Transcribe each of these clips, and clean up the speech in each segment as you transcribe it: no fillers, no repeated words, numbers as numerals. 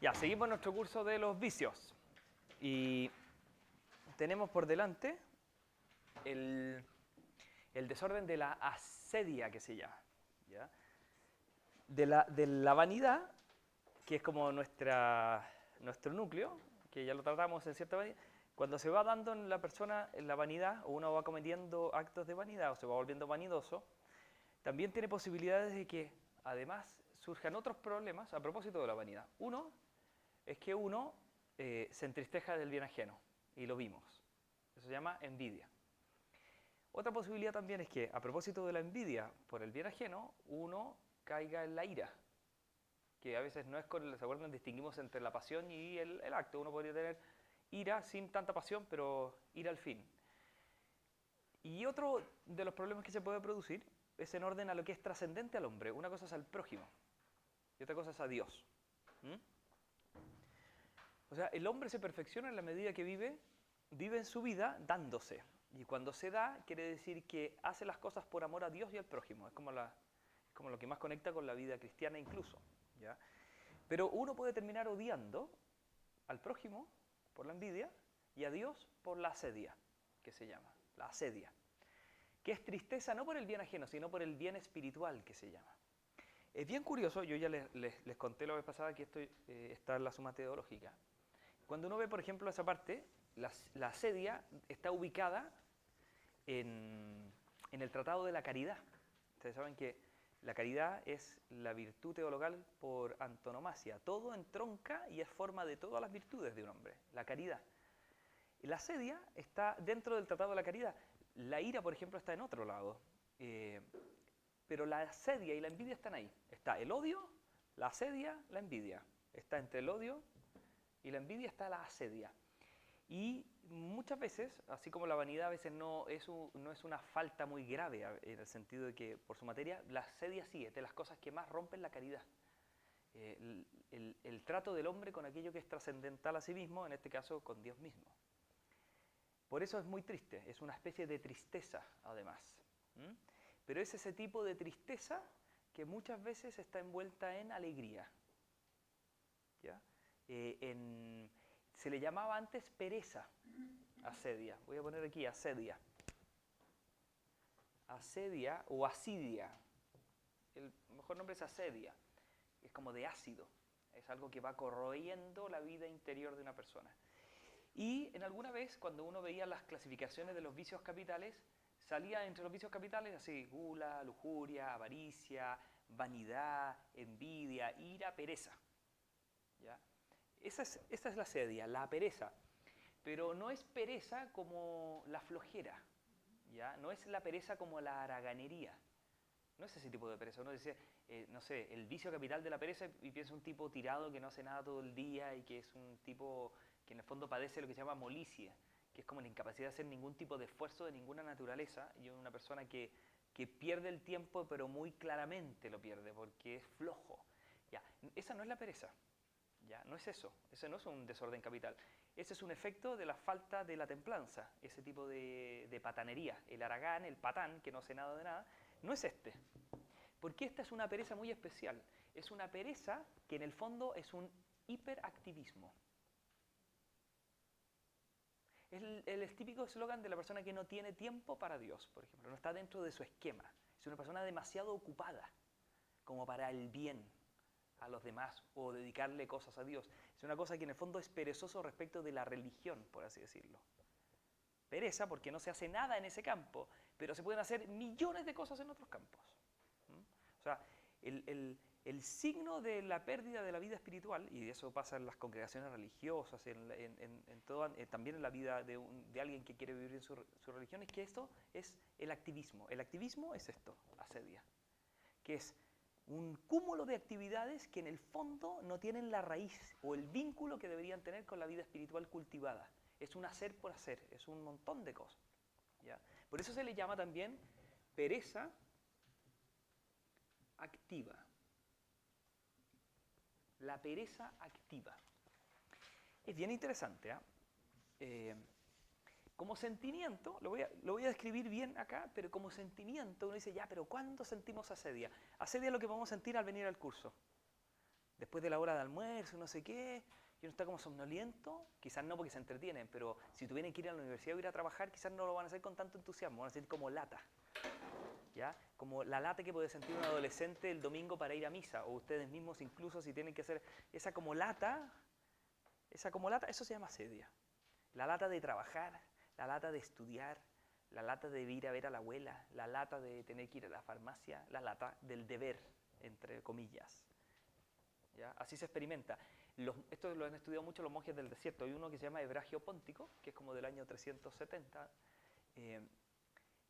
Ya, seguimos nuestro curso de los vicios. Y tenemos por delante el desorden de la asedia, que se llama. ¿Ya? De la vanidad, que es como nuestro núcleo, que ya lo tratamos en cierta medida. Cuando se va dando en la persona en la vanidad, o uno va cometiendo actos de vanidad, o se va volviendo vanidoso, también tiene posibilidades de que, además, surjan otros problemas a propósito de la vanidad. Uno es que uno se entristeja del bien ajeno, y lo vimos. Eso se llama envidia. Otra posibilidad también es que, a propósito de la envidia por el bien ajeno, uno caiga en la ira, que a veces no es con, ¿se acuerdan? Distinguimos entre la pasión y el acto. Uno podría tener ira sin tanta pasión, pero ira al fin. Y otro de los problemas que se puede producir es en orden a lo que es trascendente al hombre. Una cosa es al prójimo y otra cosa es a Dios. ¿Mm? O sea, el hombre se perfecciona en la medida que vive en su vida dándose. Y cuando se da, quiere decir que hace las cosas por amor a Dios y al prójimo. Es como lo que más conecta con la vida cristiana incluso. ¿Ya? Pero uno puede terminar odiando al prójimo por la envidia y a Dios por la asedia, que se llama, la asedia. Que es tristeza no por el bien ajeno, sino por el bien espiritual, que se llama. Es bien curioso, yo ya les conté la vez pasada que esto está en la suma teológica. Cuando uno ve, por ejemplo, esa parte, la asedia está ubicada en el Tratado de la Caridad. Ustedes saben que la caridad es la virtud teologal por antonomasia. Todo entronca y es forma de todas las virtudes de un hombre, la caridad. La asedia está dentro del Tratado de la Caridad. La ira, por ejemplo, está en otro lado. Pero la asedia y la envidia están ahí. Está el odio, la asedia, la envidia. Está entre el odio y la envidia está la asedia. Y muchas veces, así como la vanidad a veces no es una falta muy grave en el sentido de que por su materia, la asedia sí es de las cosas que más rompen la caridad. El trato del hombre con aquello que es trascendental a sí mismo, en este caso con Dios mismo. Por eso es muy triste, es una especie de tristeza además. Pero es ese tipo de tristeza que muchas veces está envuelta en alegría. ¿Ya? Se le llamaba antes pereza, asedia. Voy a poner aquí asedia. Asedia o asidia. El mejor nombre es asedia. Es como de ácido. Es algo que va corroyendo la vida interior de una persona. Y en alguna vez, cuando uno veía las clasificaciones de los vicios capitales, salía entre los vicios capitales así: gula, lujuria, avaricia, vanidad, envidia, ira, pereza. ¿Ya? Esa es la asedia, la pereza. Pero no es pereza como la flojera, ¿ya? No es la pereza como la haraganería. No es ese tipo de pereza. Uno dice, no sé, el vicio capital de la pereza y piensa un tipo tirado que no hace nada todo el día y que es un tipo que en el fondo padece lo que se llama molicie, que es como la incapacidad de hacer ningún tipo de esfuerzo de ninguna naturaleza, y una persona que pierde el tiempo pero muy claramente lo pierde porque es flojo. Ya, esa no es la pereza. ¿Ya? No es eso, ese no es un desorden capital. Ese es un efecto de la falta de la templanza, ese tipo de patanería. El haragán, el patán, que no hace nada de nada, no es este. Porque esta es una pereza muy especial. Es una pereza que en el fondo es un hiperactivismo. Es el típico eslogan de la persona que no tiene tiempo para Dios, por ejemplo. No está dentro de su esquema. Es una persona demasiado ocupada como para el bien a los demás o dedicarle cosas a Dios. Es una cosa que en el fondo es perezoso respecto de la religión, por así decirlo. Pereza porque no se hace nada en ese campo, pero se pueden hacer millones de cosas en otros campos. O sea, el signo de la pérdida de la vida espiritual, y eso pasa en las congregaciones religiosas, también en la vida de alguien que quiere vivir en su religión, es que esto es el activismo. El activismo es esto, asedia, que es un cúmulo de actividades que en el fondo no tienen la raíz o el vínculo que deberían tener con la vida espiritual cultivada. Es un hacer por hacer, es un montón de cosas. ¿Ya? Por eso se le llama también pereza activa. La pereza activa. Es bien interesante. Como sentimiento, lo voy a describir bien acá, pero como sentimiento uno dice, ya, pero ¿cuándo sentimos asedia? Asedia es lo que vamos a sentir al venir al curso. Después de la hora de almuerzo, no sé qué, y uno está como somnoliento, quizás no porque se entretienen, pero si tuvieran que ir a la universidad o ir a trabajar, quizás no lo van a hacer con tanto entusiasmo, van a sentir como lata, ¿ya? Como la lata que puede sentir un adolescente el domingo para ir a misa, o ustedes mismos incluso si tienen que hacer esa como lata, eso se llama asedia. La lata de trabajar, la lata de estudiar, la lata de ir a ver a la abuela, la lata de tener que ir a la farmacia, la lata del deber, entre comillas. ¿Ya? Así se experimenta. Esto lo han estudiado mucho los monjes del desierto. Hay uno que se llama Ebragio Póntico, que es como del año 370,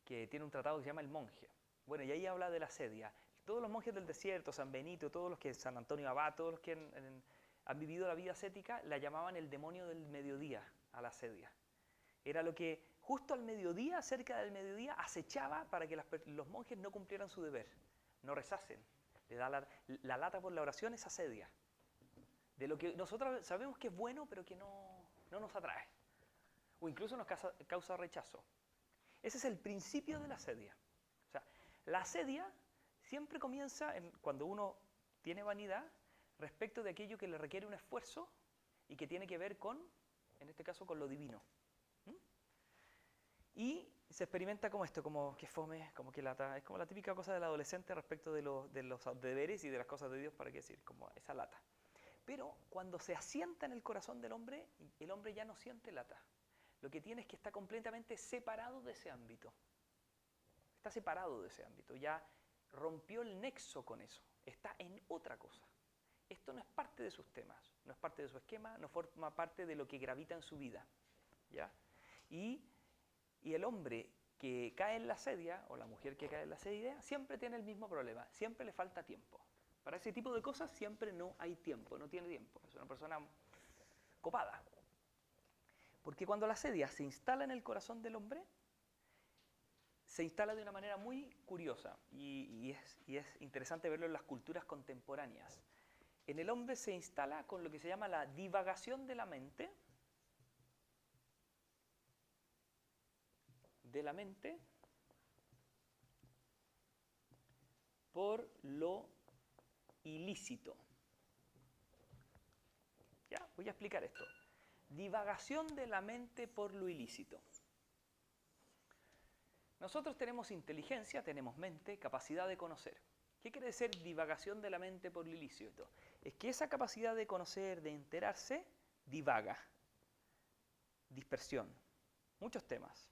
que tiene un tratado que se llama El Monje. Bueno, y ahí habla de la asedia. Todos los monjes del desierto, San Benito, todos los que San Antonio Abad, todos los que han vivido la vida ascética, la llamaban el demonio del mediodía a la asedia. Era lo que justo al mediodía, cerca del mediodía, acechaba para que los monjes no cumplieran su deber, no rezasen. Le da la lata por la oración es asedia. De lo que nosotros sabemos que es bueno, pero que no nos atrae. O incluso nos causa rechazo. Ese es el principio de la asedia. O sea, la asedia siempre comienza cuando uno tiene vanidad respecto de aquello que le requiere un esfuerzo y que tiene que ver con, en este caso, con lo divino. Y se experimenta como esto, como que fome, como que lata. Es como la típica cosa del adolescente respecto de los deberes y de las cosas de Dios, para qué decir, como esa lata. Pero cuando se asienta en el corazón del hombre, el hombre ya no siente lata. Lo que tiene es que está completamente separado de ese ámbito. Está separado de ese ámbito, ya rompió el nexo con eso. Está en otra cosa. Esto no es parte de sus temas, no es parte de su esquema, no forma parte de lo que gravita en su vida. ¿Ya? Y el hombre que cae en la asedia, o la mujer que cae en la asedia, siempre tiene el mismo problema, siempre le falta tiempo. Para ese tipo de cosas siempre no hay tiempo, no tiene tiempo. Es una persona copada. Porque cuando la asedia se instala en el corazón del hombre, se instala de una manera muy curiosa y es interesante verlo en las culturas contemporáneas. En el hombre se instala con lo que se llama la divagación de la mente, por lo ilícito. ¿Ya? Voy a explicar esto. Divagación de la mente por lo ilícito. Nosotros tenemos inteligencia, tenemos mente, capacidad de conocer. ¿Qué quiere decir divagación de la mente por lo ilícito? Es que esa capacidad de conocer, de enterarse, divaga. Dispersión. Muchos temas.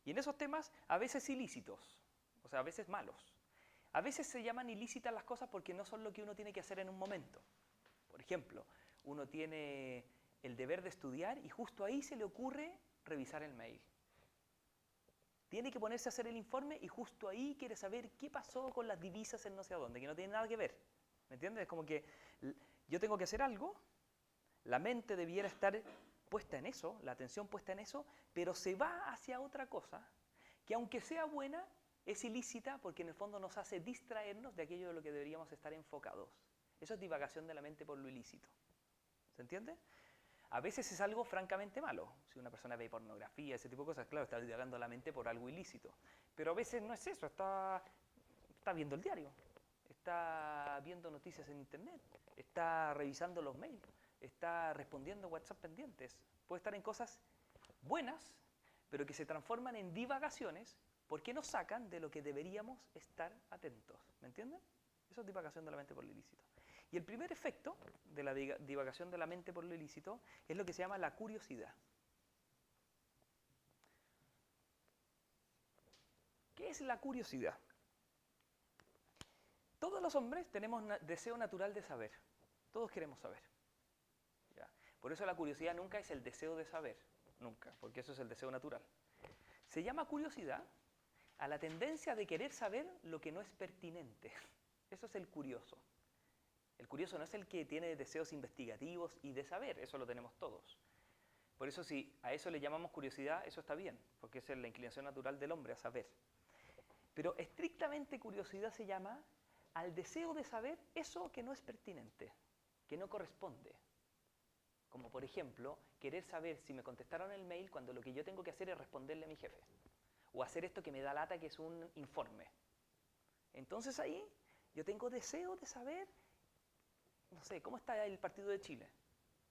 Y en esos temas, a veces ilícitos, o sea, a veces malos. A veces se llaman ilícitas las cosas porque no son lo que uno tiene que hacer en un momento. Por ejemplo, uno tiene el deber de estudiar y justo ahí se le ocurre revisar el mail. Tiene que ponerse a hacer el informe y justo ahí quiere saber qué pasó con las divisas en no sé a dónde, que no tiene nada que ver. ¿Me entiendes? Es como que yo tengo que hacer algo, la mente debiera estar puesta en eso, la atención puesta en eso, pero se va hacia otra cosa que aunque sea buena, es ilícita porque en el fondo nos hace distraernos de aquello de lo que deberíamos estar enfocados. Eso es divagación de la mente por lo ilícito. ¿Se entiende? A veces es algo francamente malo. Si una persona ve pornografía, ese tipo de cosas, claro, está divagando la mente por algo ilícito. Pero a veces no es eso, está viendo el diario, está viendo noticias en internet, está revisando los mails, está respondiendo WhatsApp pendientes. Puede estar en cosas buenas, pero que se transforman en divagaciones porque nos sacan de lo que deberíamos estar atentos. ¿Me entienden? Eso es divagación de la mente por lo ilícito. Y el primer efecto de la divagación de la mente por lo ilícito es lo que se llama la curiosidad. ¿Qué es la curiosidad? Todos los hombres tenemos deseo natural de saber. Todos queremos saber. ¿Ya? Por eso la curiosidad nunca es el deseo de saber. Nunca, porque eso es el deseo natural. Se llama curiosidad a la tendencia de querer saber lo que no es pertinente. Eso es el curioso. El curioso no es el que tiene deseos investigativos y de saber, eso lo tenemos todos. Por eso si a eso le llamamos curiosidad, eso está bien, porque esa es la inclinación natural del hombre a saber. Pero estrictamente curiosidad se llama al deseo de saber eso que no es pertinente, que no corresponde. Como por ejemplo, querer saber si me contestaron el mail cuando lo que yo tengo que hacer es responderle a mi jefe. O hacer esto que me da lata, que es un informe. Entonces ahí yo tengo deseo de saber no sé, ¿cómo está el partido de Chile?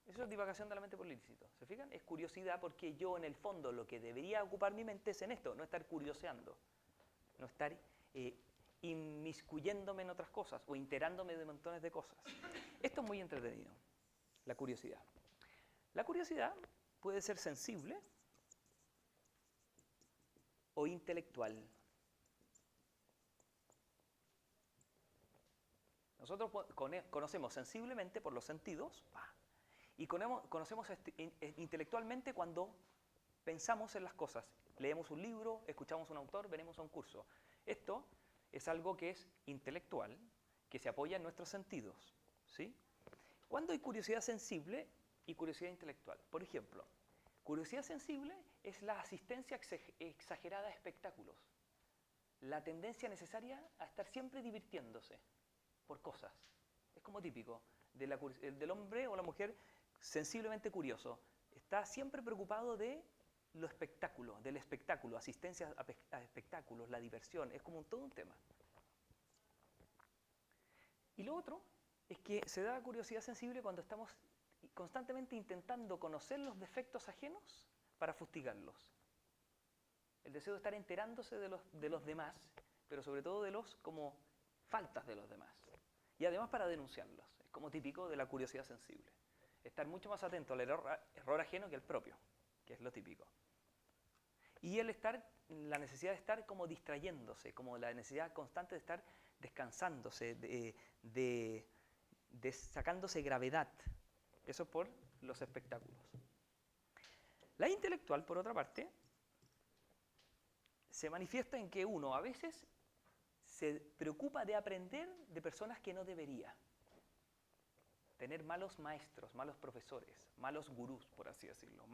Eso es divagación de la mente por lo ilícito. ¿Se fijan? Es curiosidad porque yo en el fondo lo que debería ocupar mi mente es en esto, no estar curioseando, no estar inmiscuyéndome en otras cosas o enterándome de montones de cosas. Esto es muy entretenido, la curiosidad. La curiosidad puede ser sensible o intelectual. Nosotros conocemos sensiblemente por los sentidos y conocemos intelectualmente cuando pensamos en las cosas. Leemos un libro, escuchamos a un autor, venimos a un curso. Esto es algo que es intelectual, que se apoya en nuestros sentidos, ¿sí? ¿Cuándo hay curiosidad sensible y curiosidad intelectual? Por ejemplo, curiosidad sensible es la asistencia exagerada a espectáculos, la tendencia necesaria a estar siempre divirtiéndose por cosas. Es como típico del hombre o la mujer sensiblemente curioso. Está siempre preocupado de lo espectáculo, del espectáculo, asistencia a espectáculos, la diversión, es como todo un tema. Y lo otro es que se da curiosidad sensible cuando estamos constantemente intentando conocer los defectos ajenos para fustigarlos. El deseo de estar enterándose de los demás, pero sobre todo de los como faltas de los demás. Y además para denunciarlos. Es como típico de la curiosidad sensible. Estar mucho más atento al error ajeno que al propio, que es lo típico. Y la necesidad de estar como distrayéndose, como la necesidad constante de estar descansándose, de sacándose gravedad. Eso por los espectáculos. La intelectual, por otra parte, se manifiesta en que uno a veces se preocupa de aprender de personas que no debería. Tener malos maestros, malos profesores, malos gurús, por así decirlo,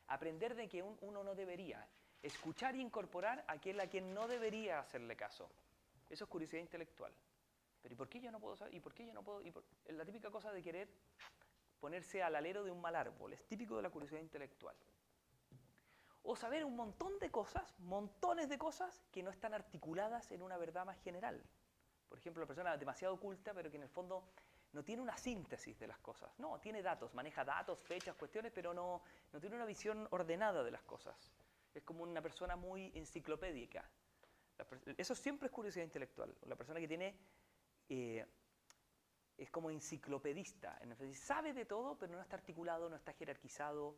aprender de que uno no debería, escuchar e incorporar a aquel a quien no debería hacerle caso. Eso es curiosidad intelectual. Pero ¿y por qué yo no puedo saber? ¿Y por qué yo no puedo? Es la típica cosa de querer ponerse al alero de un mal árbol. Es típico de la curiosidad intelectual. O saber un montón de cosas, montones de cosas que no están articuladas en una verdad más general. Por ejemplo, la persona demasiado culta, pero que en el fondo no tiene una síntesis de las cosas. No, tiene datos, maneja datos, fechas, cuestiones, pero no tiene una visión ordenada de las cosas. Es como una persona muy enciclopédica. Eso siempre es curiosidad intelectual. La persona que tiene es como enciclopedista. Sabe de todo, pero no está articulado, no está jerarquizado.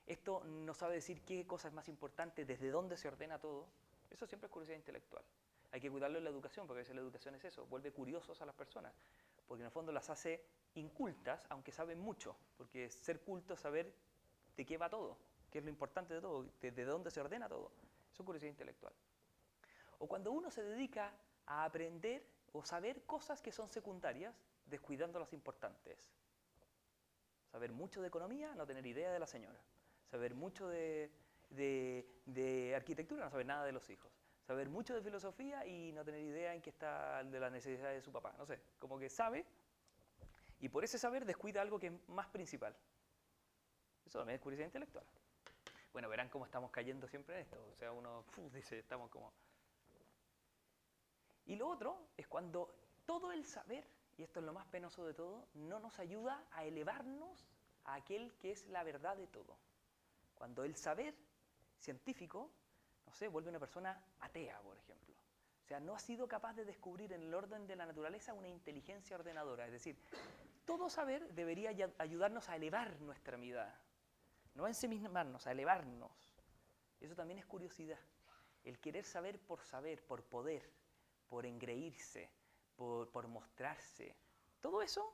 Esto no sabe decir qué cosa es más importante, desde dónde se ordena todo. Eso siempre es curiosidad intelectual. Hay que cuidarlo en la educación, porque a veces la educación es eso, vuelve curiosos a las personas, porque en el fondo las hace incultas, aunque saben mucho, porque ser culto es saber de qué va todo, qué es lo importante de todo, desde dónde se ordena todo. Eso es curiosidad intelectual. O cuando uno se dedica a aprender o saber cosas que son secundarias, descuidando las importantes. Saber mucho de economía, no tener idea de la señora. Saber mucho de arquitectura, no saber nada de los hijos. Saber mucho de filosofía y no tener idea en qué está de las necesidades de su papá. No sé, como que sabe y por ese saber descuida algo que es más principal. Eso también es curiosidad intelectual. Bueno, verán cómo estamos cayendo siempre en esto. O sea, uno dice, estamos como... Y lo otro es cuando todo el saber, y esto es lo más penoso de todo, no nos ayuda a elevarnos a aquel que es la verdad de todo. Cuando el saber científico, no sé, vuelve una persona atea, por ejemplo. O sea, no ha sido capaz de descubrir en el orden de la naturaleza una inteligencia ordenadora. Es decir, todo saber debería ayudarnos a elevar nuestra mirada. No a ensimismarnos, a elevarnos. Eso también es curiosidad. El querer saber, por poder, por engreírse, por mostrarse. Todo eso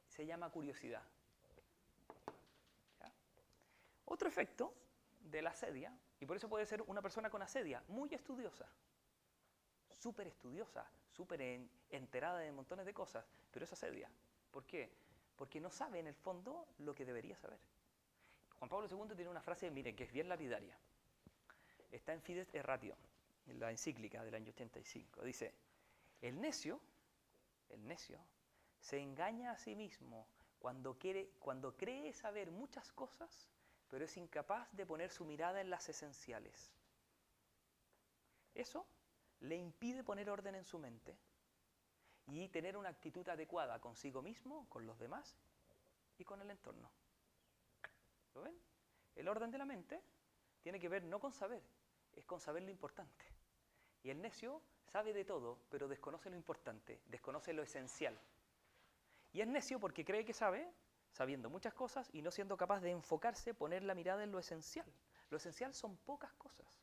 se llama curiosidad. ¿Ya? Otro efecto de la asedia, y por eso puede ser una persona con asedia, muy estudiosa, súper enterada de montones de cosas, pero es asedia. ¿Por qué? Porque no sabe en el fondo lo que debería saber. Juan Pablo II tiene una frase, miren, que es bien lapidaria. Está en Fides et Ratio, en la encíclica del año 85. Dice, el necio se engaña a sí mismo cuando cree saber muchas cosas, pero es incapaz de poner su mirada en las esenciales. Eso le impide poner orden en su mente y tener una actitud adecuada consigo mismo, con los demás y con el entorno. ¿Lo ven? El orden de la mente tiene que ver no con saber, es con saber lo importante. Y el necio sabe de todo, pero desconoce lo importante, desconoce lo esencial. Y es necio porque cree que sabe, sabiendo muchas cosas y no siendo capaz de enfocarse, poner la mirada en lo esencial. Lo esencial son pocas cosas.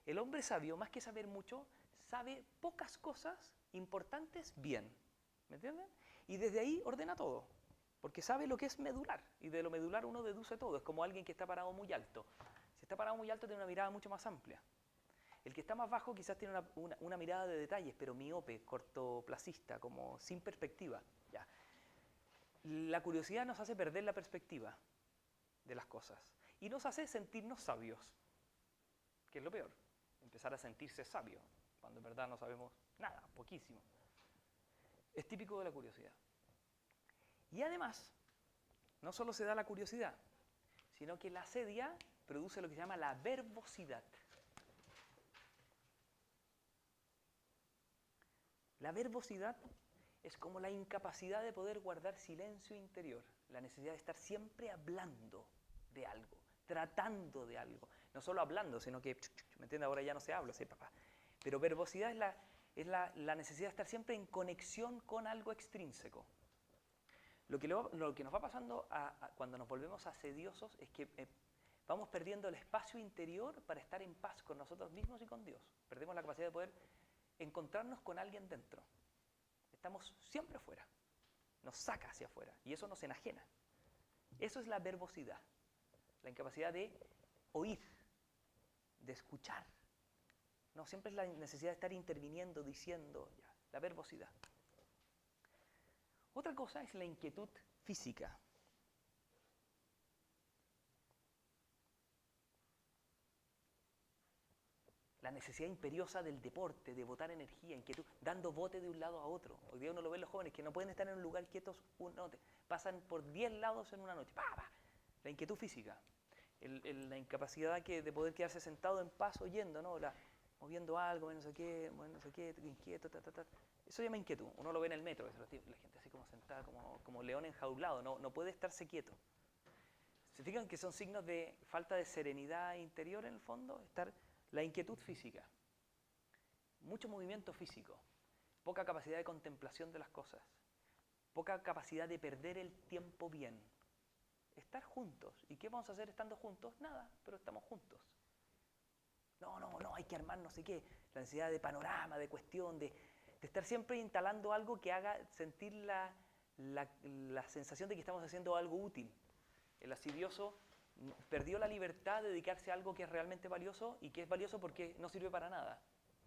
El hombre sabio, más que saber mucho, sabe pocas cosas importantes bien. ¿Me entienden? Y desde ahí ordena todo, porque sabe lo que es medular, y de lo medular uno deduce todo. Es como alguien que está parado muy alto. Si está parado muy alto tiene una mirada mucho más amplia. El que está más bajo quizás tiene una mirada de detalles, pero miope, cortoplacista, como sin perspectiva. Ya. La curiosidad nos hace perder la perspectiva de las cosas y nos hace sentirnos sabios, que es lo peor, empezar a sentirse sabio, cuando en verdad no sabemos nada, poquísimo. Es típico de la curiosidad. Y además, no solo se da la curiosidad, sino que la asedia produce lo que se llama la verbosidad. La verbosidad es como la incapacidad de poder guardar silencio interior, la necesidad de estar siempre hablando de algo, tratando de algo. No solo hablando, sino que, ¿me entiendes? Ahora ya no se habla, sí, papá. Pero verbosidad es la necesidad de estar siempre en conexión con algo extrínseco. Lo que nos va pasando cuando nos volvemos asediosos es que vamos perdiendo el espacio interior para estar en paz con nosotros mismos y con Dios. Perdemos la capacidad de poder encontrarnos con alguien dentro. Estamos siempre afuera. Nos saca hacia afuera y eso nos enajena. Eso es la verbosidad, la incapacidad de oír, de escuchar. No, siempre es la necesidad de estar interviniendo, diciendo, ya, la verbosidad. Otra cosa es la inquietud física. La necesidad imperiosa del deporte, de botar energía, inquietud, dando bote de un lado a otro. Hoy día uno lo ve en los jóvenes que no pueden estar en un lugar quietos una noche. Pasan por 10 lados en una noche. ¡Pah, pah! La inquietud física. La incapacidad de poder quedarse sentado en paz oyendo, ¿no? Moviendo algo, no sé qué, inquieto, ta, ta, ta. Eso se llama inquietud. Uno lo ve en el metro, la gente así como sentada, como león enjaulado, no puede estarse quieto. ¿Se fijan que son signos de falta de serenidad interior en el fondo? La inquietud física, mucho movimiento físico, poca capacidad de contemplación de las cosas, poca capacidad de perder el tiempo bien. Estar juntos. ¿Y qué vamos a hacer estando juntos? Nada, pero estamos juntos. No, hay que armar no sé qué. La necesidad de panorama, de cuestión, de estar siempre instalando algo que haga sentir la sensación de que estamos haciendo algo útil. El asidioso perdió la libertad de dedicarse a algo que es realmente valioso y que es valioso porque no sirve para nada.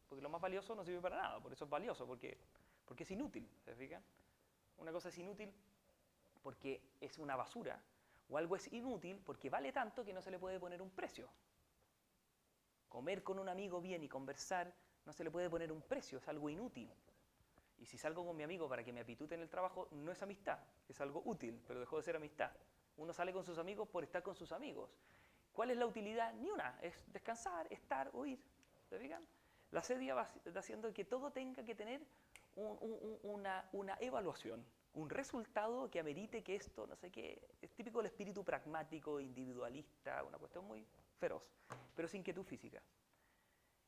Porque lo más valioso no sirve para nada, por eso es valioso, porque es inútil, ¿se fijan? Una cosa es inútil porque es una basura, o algo es inútil porque vale tanto que no se le puede poner un precio. Comer con un amigo bien y conversar no se le puede poner un precio, es algo inútil. Y si salgo con mi amigo para que me apitute en el trabajo, no es amistad, es algo útil, pero dejó de ser amistad. Uno sale con sus amigos por estar con sus amigos. ¿Cuál es la utilidad? Ni una, es descansar, estar, oír. ¿Se fijan? La asedia va haciendo que todo tenga que tener una evaluación, un resultado que amerite que esto, no sé qué, es típico del espíritu pragmático, individualista, una cuestión muy feroz, pero sin inquietud física.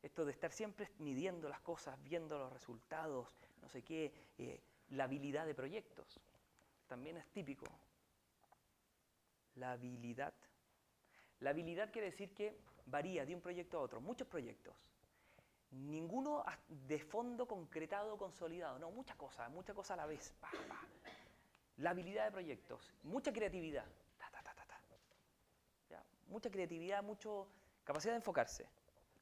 Esto de estar siempre midiendo las cosas, viendo los resultados, no sé qué, la habilidad de proyectos, también es típico. La habilidad. La habilidad quiere decir que varía de un proyecto a otro, muchos proyectos. Ninguno de fondo concretado, consolidado, no, muchas cosas a la vez. La habilidad de proyectos, mucha creatividad. ¿Ya? Mucha creatividad, mucha capacidad de enfocarse.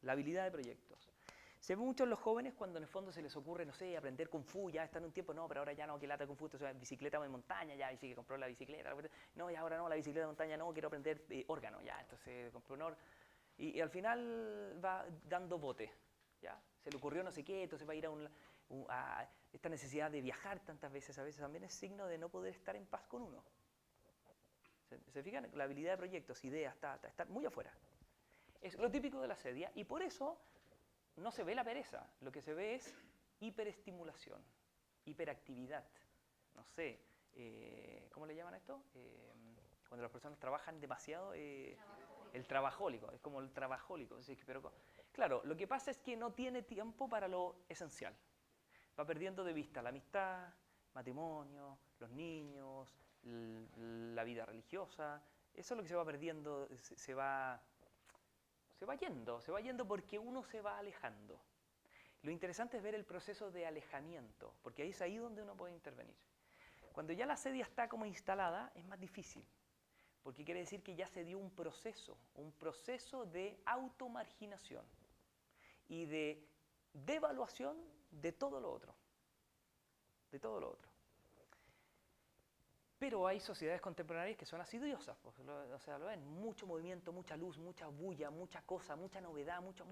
La habilidad de proyectos. Se ve mucho en los jóvenes cuando en el fondo se les ocurre, no sé, aprender Kung Fu, ya están un tiempo, no, pero ahora ya no, que lata Kung Fu, entonces bicicleta de montaña, ya, y sí que compró la bicicleta, no, y ahora no, la bicicleta de montaña no, quiero aprender órgano, ya, entonces compró un órgano, y al final va dando bote, ya, se le ocurrió no sé qué, entonces va a ir a esta necesidad de viajar tantas veces, a veces también es signo de no poder estar en paz con uno. ¿Se fijan? La habilidad de proyectos, ideas, estar muy afuera. Es lo típico de la asedia, y por eso no se ve la pereza, lo que se ve es hiperestimulación. hiperactividad. No sé, ¿cómo le llaman a esto? Cuando las personas trabajan demasiado, el trabajólico, es como el trabajólico. Pero, claro, lo que pasa es que no tiene tiempo para lo esencial. Va perdiendo de vista la amistad, matrimonio, los niños, la vida religiosa. Eso es lo que se va perdiendo, se va yendo porque uno se va alejando. Lo interesante es ver el proceso de alejamiento, porque ahí es ahí donde uno puede intervenir. Cuando ya la asedia está como instalada, es más difícil, porque quiere decir que ya se dio un proceso de automarginación y de devaluación de todo lo otro. Pero hay sociedades contemporáneas que son asidiosas, pues, o sea, lo ven, mucho movimiento, mucha luz, mucha bulla, mucha cosa, mucha novedad, mucho,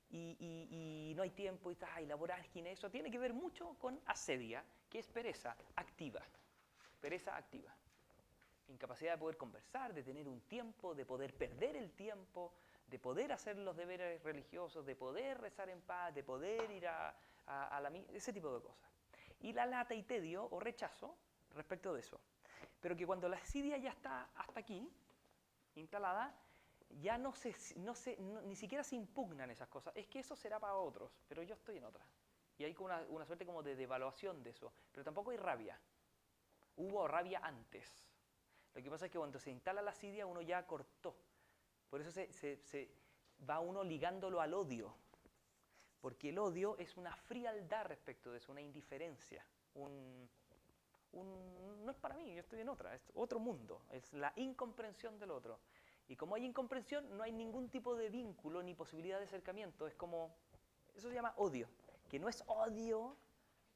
y no hay tiempo, y la vorágine, eso tiene que ver mucho con asedia, que es pereza activa. Incapacidad de poder conversar, de tener un tiempo, de poder perder el tiempo, de poder hacer los deberes religiosos, de poder rezar en paz, de poder ir a la misa, ese tipo de cosas. Y la lata y tedio o rechazo respecto de eso. Pero que cuando la asidia ya está hasta aquí, instalada, ya ni siquiera se impugnan esas cosas. Es que eso será para otros, pero yo estoy en otra. Y hay como una suerte como de devaluación de eso. Pero tampoco hay rabia. Hubo rabia antes. Lo que pasa es que cuando se instala la asidia uno ya cortó. Por eso se va uno ligándolo al odio. Porque el odio es una frialdad respecto de eso, una indiferencia. No es para mí, yo estoy en otra, es otro mundo, es la incomprensión del otro. Y como hay incomprensión, no hay ningún tipo de vínculo ni posibilidad de acercamiento, es como, eso se llama odio, que no es odio,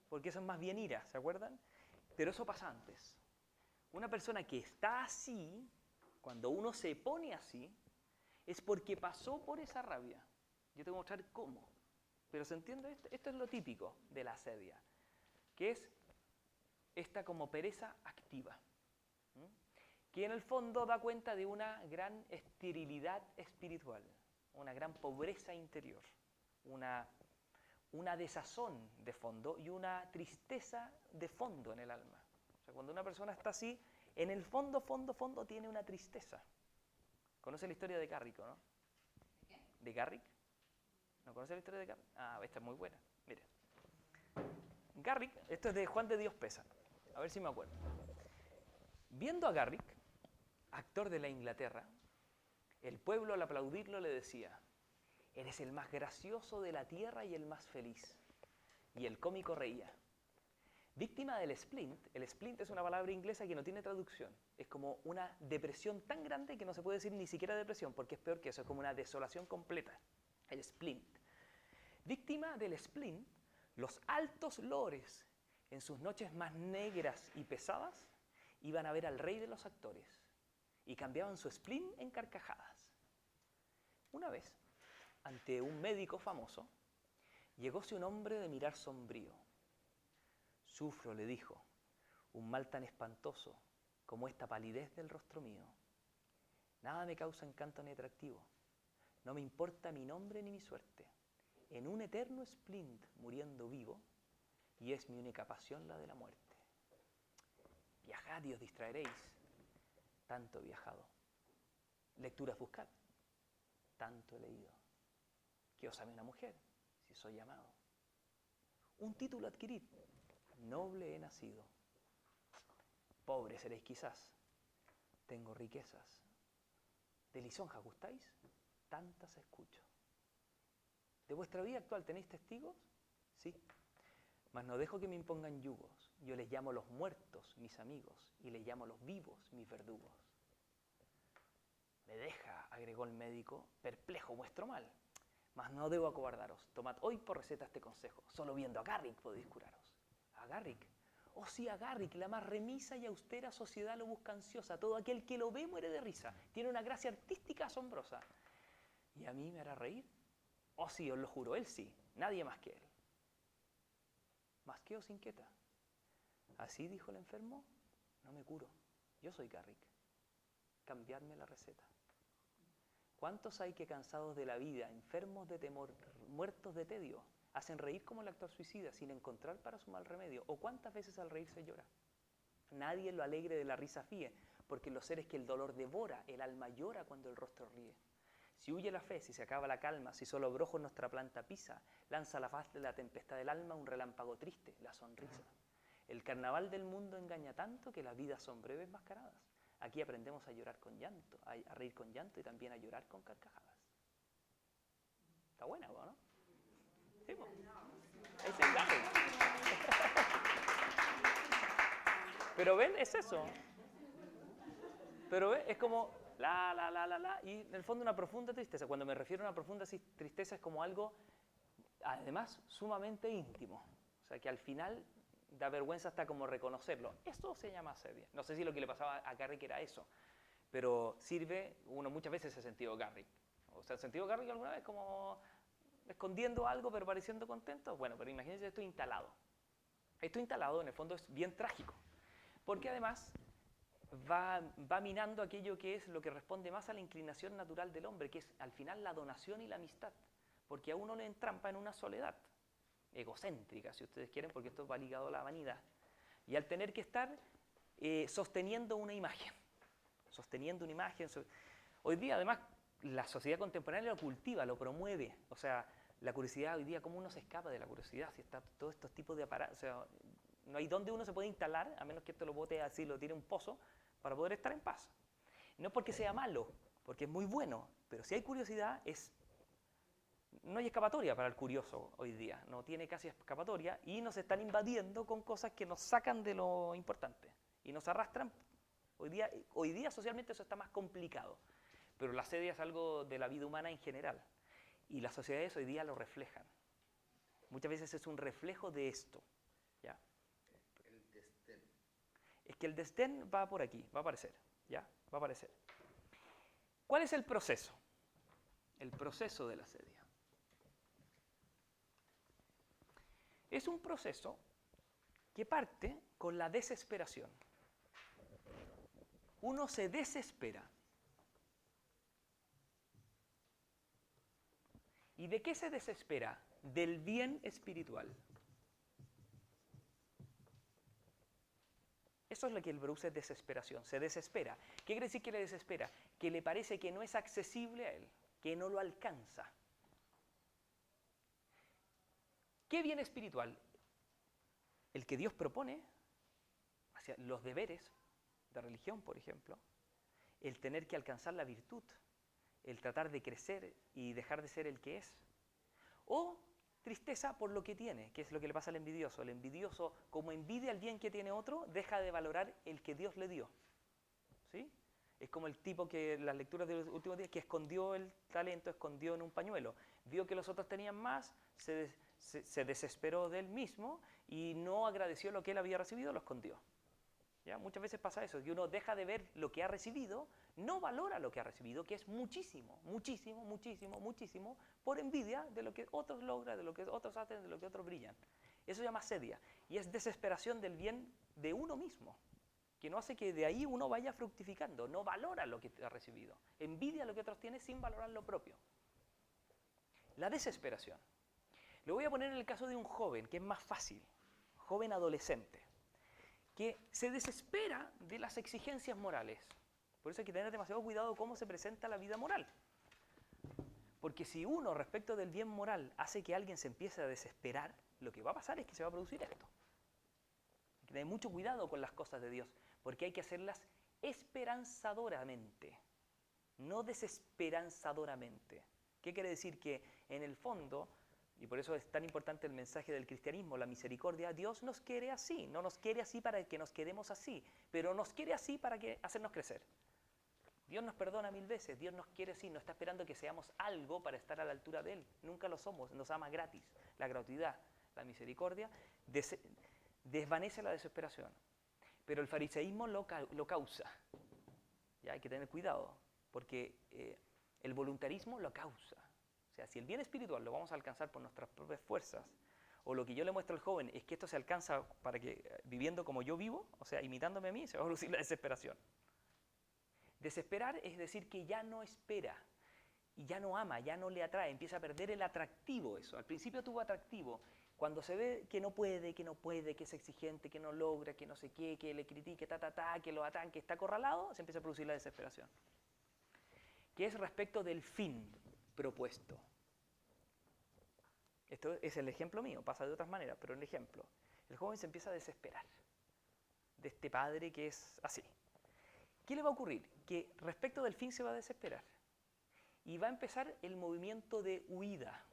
porque eso es más bien ira, ¿se acuerdan? Pero eso pasa antes. Una persona que está así, cuando uno se pone así, es porque pasó por esa rabia. Yo te voy a mostrar cómo. Pero ¿se entiende? Esto es lo típico de la asedia, que es esta como pereza activa, que en el fondo da cuenta de una gran esterilidad espiritual, una gran pobreza interior, una desazón de fondo y una tristeza de fondo en el alma. O sea, cuando una persona está así, en el fondo tiene una tristeza. ¿Conoce la historia de Garrick, no? ¿De qué? ¿De Garrick? ¿No conoce la historia de Garrick? Ah, esta es muy buena. Mire. Garrick, esto es de Juan de Dios Pesa. A ver si me acuerdo. Viendo a Garrick, actor de la Inglaterra, el pueblo al aplaudirlo le decía: eres el más gracioso de la tierra y el más feliz. Y el cómico reía. Víctima del splint, el splint es una palabra inglesa que no tiene traducción. Es como una depresión tan grande que no se puede decir ni siquiera depresión, porque es peor que eso, es como una desolación completa. El splint. Víctima del splint, los altos lores, en sus noches más negras y pesadas, iban a ver al rey de los actores y cambiaban su spleen en carcajadas. Una vez, ante un médico famoso, llegóse un hombre de mirar sombrío. Sufro, le dijo, un mal tan espantoso como esta palidez del rostro mío. Nada me causa encanto ni atractivo. No me importa mi nombre ni mi suerte. En un eterno splint muriendo vivo, y es mi única pasión la de la muerte. Viajad y os distraeréis. Tanto he viajado. Lecturas buscad. Tanto he leído. ¿Qué os ame una mujer, si soy amado? Un título adquirid. Noble he nacido. Pobre seréis quizás. Tengo riquezas. ¿De lisonja gustáis? Tantas escucho. ¿De vuestra vida actual tenéis testigos? Sí. Mas no dejo que me impongan yugos. Yo les llamo los muertos mis amigos y les llamo los vivos mis verdugos. Me deja, agregó el médico, perplejo vuestro mal. Mas no debo acobardaros. Tomad hoy por receta este consejo. Solo viendo a Garrick podéis curaros. ¿A Garrick? Oh sí, a Garrick, la más remisa y austera sociedad lo busca ansiosa. Todo aquel que lo ve muere de risa. Tiene una gracia artística asombrosa. ¿Y a mí me hará reír? Oh sí, os lo juro, él sí, nadie más que él. ¿Mas qué os inquieta? Así dijo el enfermo, no me curo, yo soy Garrick. Cambiadme la receta. ¿Cuántos hay que cansados de la vida, enfermos de temor, muertos de tedio, hacen reír como el actor suicida, sin encontrar para su mal remedio. ¿O cuántas veces al reír se llora? Nadie lo alegre de la risa fíe, porque los seres que el dolor devora, el alma llora cuando el rostro ríe. Si huye la fe, si se acaba la calma, si solo brojo en nuestra planta pisa, lanza a la faz de la tempestad del alma un relámpago triste, la sonrisa. El carnaval del mundo engaña tanto que las vidas son breves mascaradas. Aquí aprendemos a llorar con llanto, a reír con llanto y también a llorar con carcajadas. Está buena, ¿no? Sí, pues. Es el Garrick. Pero ven, es eso. Pero ven, es como y en el fondo una profunda tristeza. Cuando me refiero a una profunda tristeza es como algo, además, sumamente íntimo. O sea, que al final da vergüenza hasta como reconocerlo. Esto se llama asedia. No sé si lo que le pasaba a Garrick era eso, pero sirve, uno muchas veces se ha sentido Garrick. O sea, ¿ha sentido Garrick alguna vez como escondiendo algo pero pareciendo contento? Bueno, pero imagínense esto instalado. Esto instalado en el fondo es bien trágico, porque además va minando aquello que es lo que responde más a la inclinación natural del hombre, que es al final la donación y la amistad, porque a uno le entrampa en una soledad egocéntrica, si ustedes quieren, porque esto va ligado a la vanidad, y al tener que estar sosteniendo una imagen, hoy día además la sociedad contemporánea lo cultiva, lo promueve, o sea, la curiosidad hoy día, ¿cómo uno se escapa de la curiosidad? Si está todos estos tipos de aparatos, o sea, no hay donde uno se puede instalar, a menos que esto lo bote así, lo tire a un pozo, para poder estar en paz. No es porque sea malo, porque es muy bueno, pero si hay curiosidad, no hay escapatoria para el curioso hoy día, no tiene casi escapatoria, y nos están invadiendo con cosas que nos sacan de lo importante, y nos arrastran. Hoy día socialmente eso está más complicado, pero la asedia es algo de la vida humana en general, y las sociedades hoy día lo reflejan. Muchas veces es un reflejo de esto. ¿Ya? El desdén. Es que el desdén va por aquí, va a aparecer. ¿Ya? Va a aparecer. ¿Cuál es el proceso? El proceso de la asedia. Es un proceso que parte con la desesperación. Uno se desespera. ¿Y de qué se desespera? Del bien espiritual. Eso es lo que el produce es desesperación, se desespera. ¿Qué quiere decir que le desespera? Que le parece que no es accesible a él, que no lo alcanza. ¿Qué bien espiritual? El que Dios propone, hacia los deberes de religión, por ejemplo, el tener que alcanzar la virtud, el tratar de crecer y dejar de ser el que es. O tristeza por lo que tiene, que es lo que le pasa al envidioso. El envidioso, como envidia el bien que tiene otro, deja de valorar el que Dios le dio. ¿Sí? Es como el tipo que en las lecturas de los últimos días que escondió el talento, escondió en un pañuelo. Vio que los otros tenían más, se desesperó de él mismo y no agradeció lo que él había recibido, lo escondió. ¿Ya? Muchas veces pasa eso, que uno deja de ver lo que ha recibido, no valora lo que ha recibido, que es muchísimo, muchísimo, muchísimo, muchísimo, por envidia de lo que otros logran, de lo que otros hacen, de lo que otros brillan. Eso se llama asedia, y es desesperación del bien de uno mismo, que no hace que de ahí uno vaya fructificando, no valora lo que ha recibido, envidia lo que otros tienen sin valorar lo propio. La desesperación. Lo voy a poner en el caso de un joven, que es más fácil, joven adolescente, que se desespera de las exigencias morales. Por eso hay que tener demasiado cuidado cómo se presenta la vida moral. Porque si uno, respecto del bien moral, hace que alguien se empiece a desesperar, lo que va a pasar es que se va a producir esto. Hay que tener mucho cuidado con las cosas de Dios, porque hay que hacerlas esperanzadoramente, no desesperanzadoramente. ¿Qué quiere decir? Que en el fondo, y por eso es tan importante el mensaje del cristianismo, la misericordia, Dios nos quiere así, no nos quiere así para que nos quedemos así, pero nos quiere así para hacernos crecer. Dios nos perdona 1000 veces, Dios nos quiere así, no está esperando que seamos algo para estar a la altura de Él, nunca lo somos, nos ama gratis. La gratuidad, la misericordia, desvanece la desesperación, pero el fariseísmo lo causa. Ya hay que tener cuidado, porque el voluntarismo lo causa. O sea, si el bien espiritual lo vamos a alcanzar por nuestras propias fuerzas, o lo que yo le muestro al joven es que esto se alcanza para que, viviendo como yo vivo, o sea, imitándome a mí, se va a producir la desesperación. Desesperar es decir que ya no espera. y ya no ama, ya no le atrae, empieza a perder el atractivo eso. Al principio tuvo atractivo, cuando se ve que no puede, que es exigente, que no logra, que no sé qué, que le critique, que lo ataque, que está acorralado, se empieza a producir la desesperación. Que es respecto del fin propuesto. Esto es el ejemplo mío, pasa de otras maneras, pero el ejemplo. El joven se empieza a desesperar de este padre que es así. ¿Qué le va a ocurrir? Que respecto del fin se va a desesperar. Y va a empezar el movimiento de huida,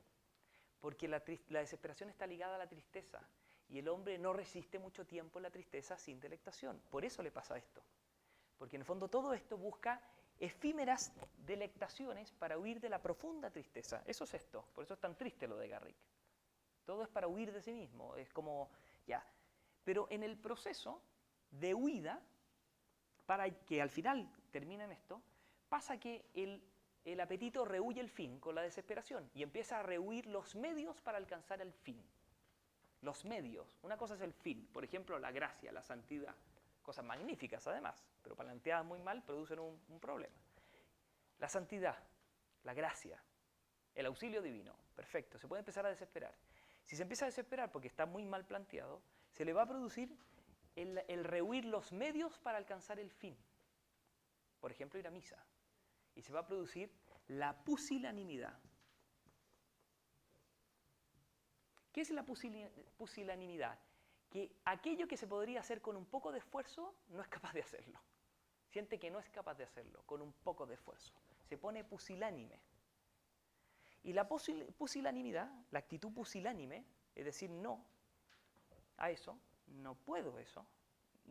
porque la desesperación está ligada a la tristeza, y el hombre no resiste mucho tiempo la tristeza sin delectación. Por eso le pasa esto. Porque en el fondo todo esto busca efímeras delectaciones para huir de la profunda tristeza. Eso es esto, por eso es tan triste lo de Garrick. Todo es para huir de sí mismo, es como, ya. Pero en el proceso de huida, para que al final termine en esto, pasa que el apetito rehuye el fin con la desesperación y empieza a rehuir los medios para alcanzar el fin. Los medios. Una cosa es el fin, por ejemplo, la gracia, la santidad. Cosas magníficas además, pero planteadas muy mal producen un problema. La santidad, la gracia, el auxilio divino, perfecto, se puede empezar a desesperar. Si se empieza a desesperar porque está muy mal planteado, se le va a producir el rehuir los medios para alcanzar el fin. Por ejemplo, ir a misa. Y se va a producir la pusilanimidad. ¿Qué es la pusilanimidad? Que aquello que se podría hacer con un poco de esfuerzo no es capaz de hacerlo. Siente que no es capaz de hacerlo con un poco de esfuerzo. Se pone pusilánime. Y la pusilanimidad, la actitud pusilánime, es decir, no a eso, no puedo eso,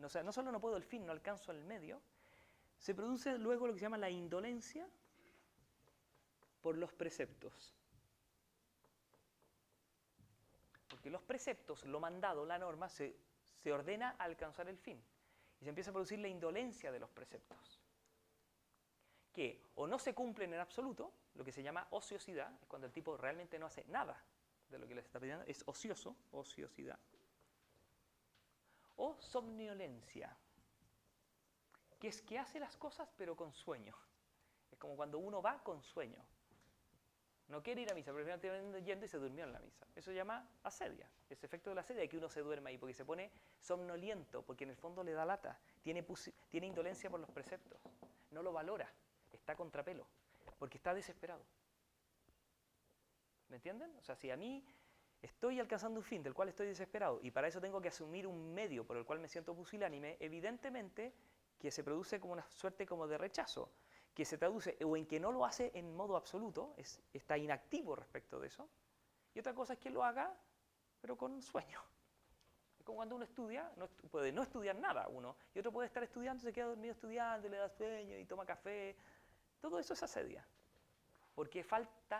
o sea, no solo no puedo el fin, no alcanzo el medio, se produce luego lo que se llama la indolencia por los preceptos. Porque los preceptos, lo mandado, la norma, se ordena a alcanzar el fin. Y se empieza a producir la indolencia de los preceptos. Que o no se cumplen en absoluto, lo que se llama ociosidad, es cuando el tipo realmente no hace nada de lo que les está pidiendo, es ocioso, ociosidad. O somnolencia, que es que hace las cosas pero con sueño. Es como cuando uno va con sueño. No quiere ir a misa, pero al final está yendo y se durmió en la misa. Eso se llama asedia. Ese efecto de la asedia es que uno se duerme ahí porque se pone somnoliento, porque en el fondo le da lata. Tiene indolencia por los preceptos. No lo valora. Está contrapelo. Porque está desesperado. ¿Me entienden? O sea, si a mí estoy alcanzando un fin del cual estoy desesperado y para eso tengo que asumir un medio por el cual me siento pusilánime, evidentemente que se produce como una suerte como de rechazo, que se traduce o en que no lo hace en modo absoluto, está inactivo respecto de eso, y otra cosa es que lo haga, pero con sueño. Es como cuando uno estudia, puede no estudiar nada uno, y otro puede estar estudiando, se queda dormido estudiando, le da sueño y toma café. Todo eso es asedia, porque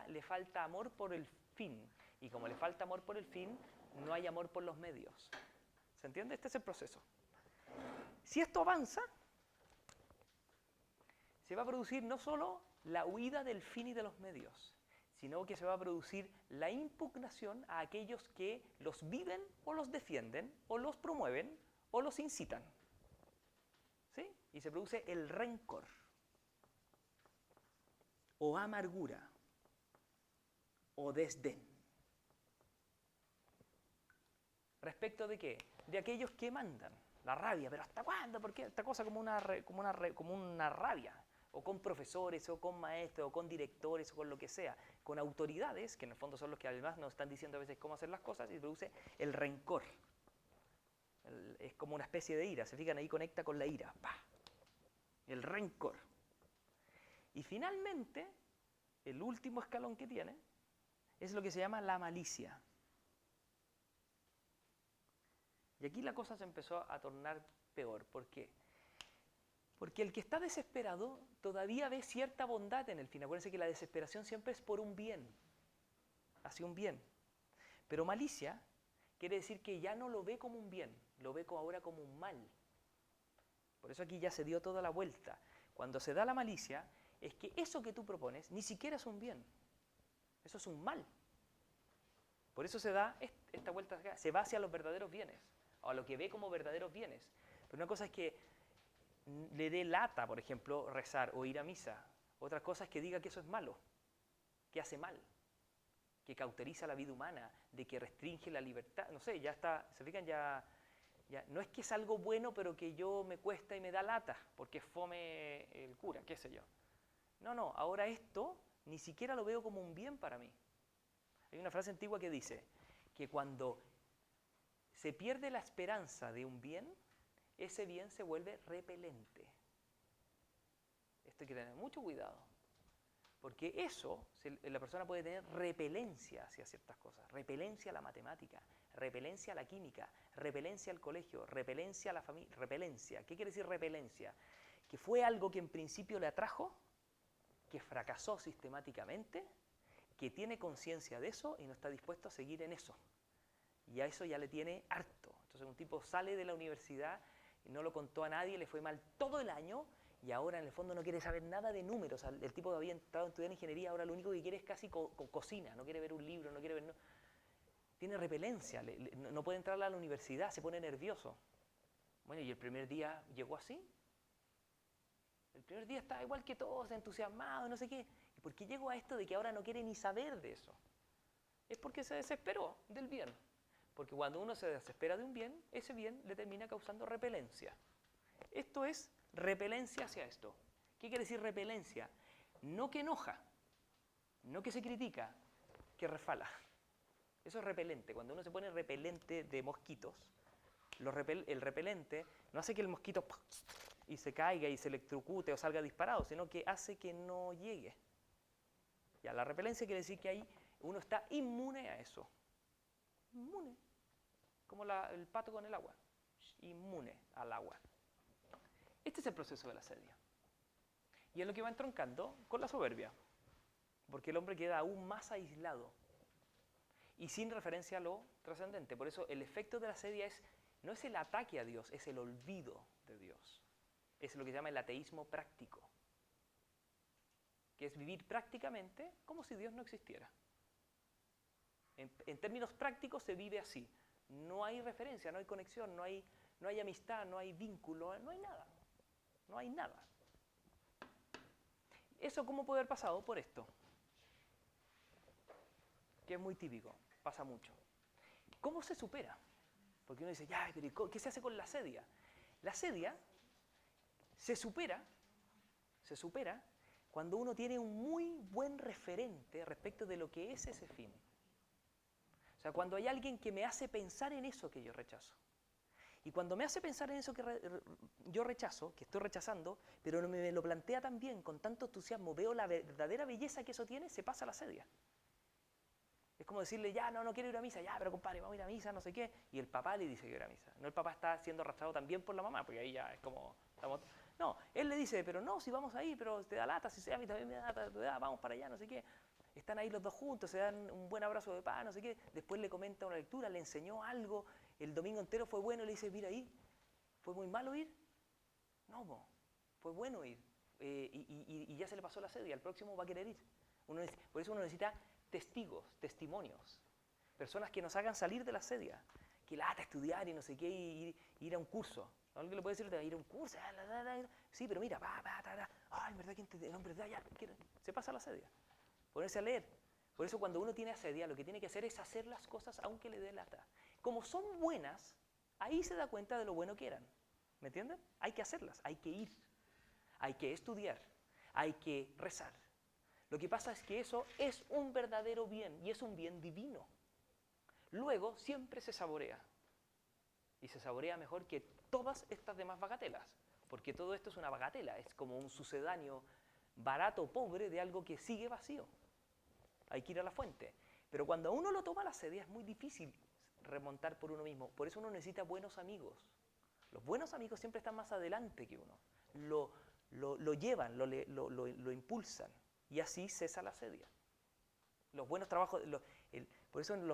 le falta amor por el fin, y como le falta amor por el fin, no hay amor por los medios. ¿Se entiende? Este es el proceso. Si esto avanza, se va a producir no solo la huida del fin y de los medios, sino que se va a producir la impugnación a aquellos que los viven o los defienden o los promueven o los incitan. ¿Sí? Y se produce el rencor o amargura o desdén. ¿Respecto de qué? De aquellos que mandan. La rabia, pero ¿hasta cuándo? ¿Por qué? Esta cosa como una rabia. O con profesores, o con maestros, o con directores, o con lo que sea. Con autoridades, que en el fondo son los que además nos están diciendo a veces cómo hacer las cosas, y produce el rencor. Es como una especie de ira. Se fijan, ahí conecta con la ira. ¡Pah! El rencor. Y finalmente, el último escalón que tiene es lo que se llama la malicia. Y aquí la cosa se empezó a tornar peor. ¿Por qué? Porque el que está desesperado todavía ve cierta bondad en el fin. Acuérdense que la desesperación siempre es por un bien, hacia un bien. Pero malicia quiere decir que ya no lo ve como un bien, lo ve ahora como un mal. Por eso aquí ya se dio toda la vuelta. Cuando se da la malicia, es que eso que tú propones ni siquiera es un bien. Eso es un mal. Por eso se da esta vuelta acá. Se va hacia los verdaderos bienes, o a lo que ve como verdaderos bienes. Pero una cosa es que le dé lata, por ejemplo, rezar o ir a misa. Otra cosa es que diga que eso es malo. que hace mal, que cauteriza la vida humana, de que restringe la libertad. No sé, ya está, ¿se fijan? Ya no es que es algo bueno, pero que yo me cuesta y me da lata, porque es fome el cura, qué sé yo. No, ahora esto ni siquiera lo veo como un bien para mí. Hay una frase antigua que dice que cuando se pierde la esperanza de un bien, ese bien se vuelve repelente. Esto hay que tener mucho cuidado, porque eso, la persona puede tener repelencia hacia ciertas cosas, repelencia a la matemática, repelencia a la química, repelencia al colegio, repelencia a la familia, repelencia. ¿Qué quiere decir repelencia? Que fue algo que en principio le atrajo, que fracasó sistemáticamente, que tiene conciencia de eso y no está dispuesto a seguir en eso. Y a eso ya le tiene harto. Entonces un tipo sale de la universidad y no lo contó a nadie, le fue mal todo el año y ahora en el fondo no quiere saber nada de números. El tipo que había entrado a estudiar ingeniería ahora lo único que quiere es casi cocina, no quiere ver un libro, no quiere ver... tiene repelencia, no puede entrar a la universidad, se pone nervioso. Bueno, y el primer día llegó así. El primer día estaba igual que todos, entusiasmado, no sé qué. ¿Y por qué llegó a esto de que ahora no quiere ni saber de eso? Es porque se desesperó del bien. Porque cuando uno se desespera de un bien, ese bien le termina causando repelencia. Esto es repelencia hacia esto. ¿Qué quiere decir repelencia? No que enoja, no que se critica, que refala. Eso es repelente. Cuando uno se pone repelente de mosquitos, el repelente no hace que el mosquito y se caiga y se electrocute o salga disparado, sino que hace que no llegue. Ya, la repelencia quiere decir que ahí uno está inmune a eso. Inmune. Como el pato con el agua. Inmune al agua. Este es el proceso de la asedia. Y es lo que va entroncando con la soberbia. Porque el hombre queda aún más aislado y sin referencia a lo trascendente. Por eso el efecto de la asedia no es el ataque a Dios, es el olvido de Dios. Es lo que se llama el ateísmo práctico, que es vivir prácticamente como si Dios no existiera. En términos prácticos se vive así. No hay referencia, no hay conexión, no hay amistad, no hay vínculo, no hay nada. No hay nada. ¿Eso cómo puede haber pasado? Por esto, que es muy típico, pasa mucho. ¿Cómo se supera? Porque uno dice, ya, pero ¿qué se hace con la asedia? La asedia se supera cuando uno tiene un muy buen referente respecto de lo que es ese fin. O sea, cuando hay alguien que me hace pensar en eso que yo rechazo. Y cuando me hace pensar en eso que yo rechazo, que estoy rechazando, pero no me lo plantea tan bien, con tanto entusiasmo, veo la verdadera belleza que eso tiene, se pasa la asedia. Es como decirle, ya, no quiero ir a misa, ya, pero compadre, vamos a ir a misa, no sé qué. Y el papá le dice que ir a misa. No, el papá está siendo arrastrado también por la mamá, porque ahí ya es como... No, él le dice, pero no, si vamos ahí, pero te da lata, si sea, a mí también me da lata, vamos para allá, no sé qué. Están ahí los dos juntos, se dan un buen abrazo de paz, no sé qué. Después le comenta una lectura, le enseñó algo, el domingo entero fue bueno, y le dice, mira ahí, ¿fue muy malo ir? No, fue bueno ir. Y ya se le pasó la asedia, el próximo va a querer ir. Por eso uno necesita testigos, testimonios, personas que nos hagan salir de la asedia, que lata estudiar y no sé qué, y ir a un curso. Alguien le puede decir, ir a un curso, sí, pero mira, ay, ¿verdad que entendí? No, ¿verdad? Ya, se pasa la asedia. Ponerse a leer. Por eso cuando uno tiene asedia, lo que tiene que hacer es hacer las cosas aunque le dé lata. Como son buenas, ahí se da cuenta de lo bueno que eran. ¿Me entienden? Hay que hacerlas, hay que ir, hay que estudiar, hay que rezar. Lo que pasa es que eso es un verdadero bien y es un bien divino. Luego siempre se saborea. Y se saborea mejor que todas estas demás bagatelas. Porque todo esto es una bagatela, es como un sucedáneo barato, pobre, de algo que sigue vacío. Hay que ir a la fuente. Pero cuando uno lo toma la asedia es muy difícil remontar por uno mismo. Por eso uno necesita buenos amigos. Los buenos amigos siempre están más adelante que uno. Lo llevan, lo impulsan. Y así cesa la asedia. Los buenos trabajos, por eso en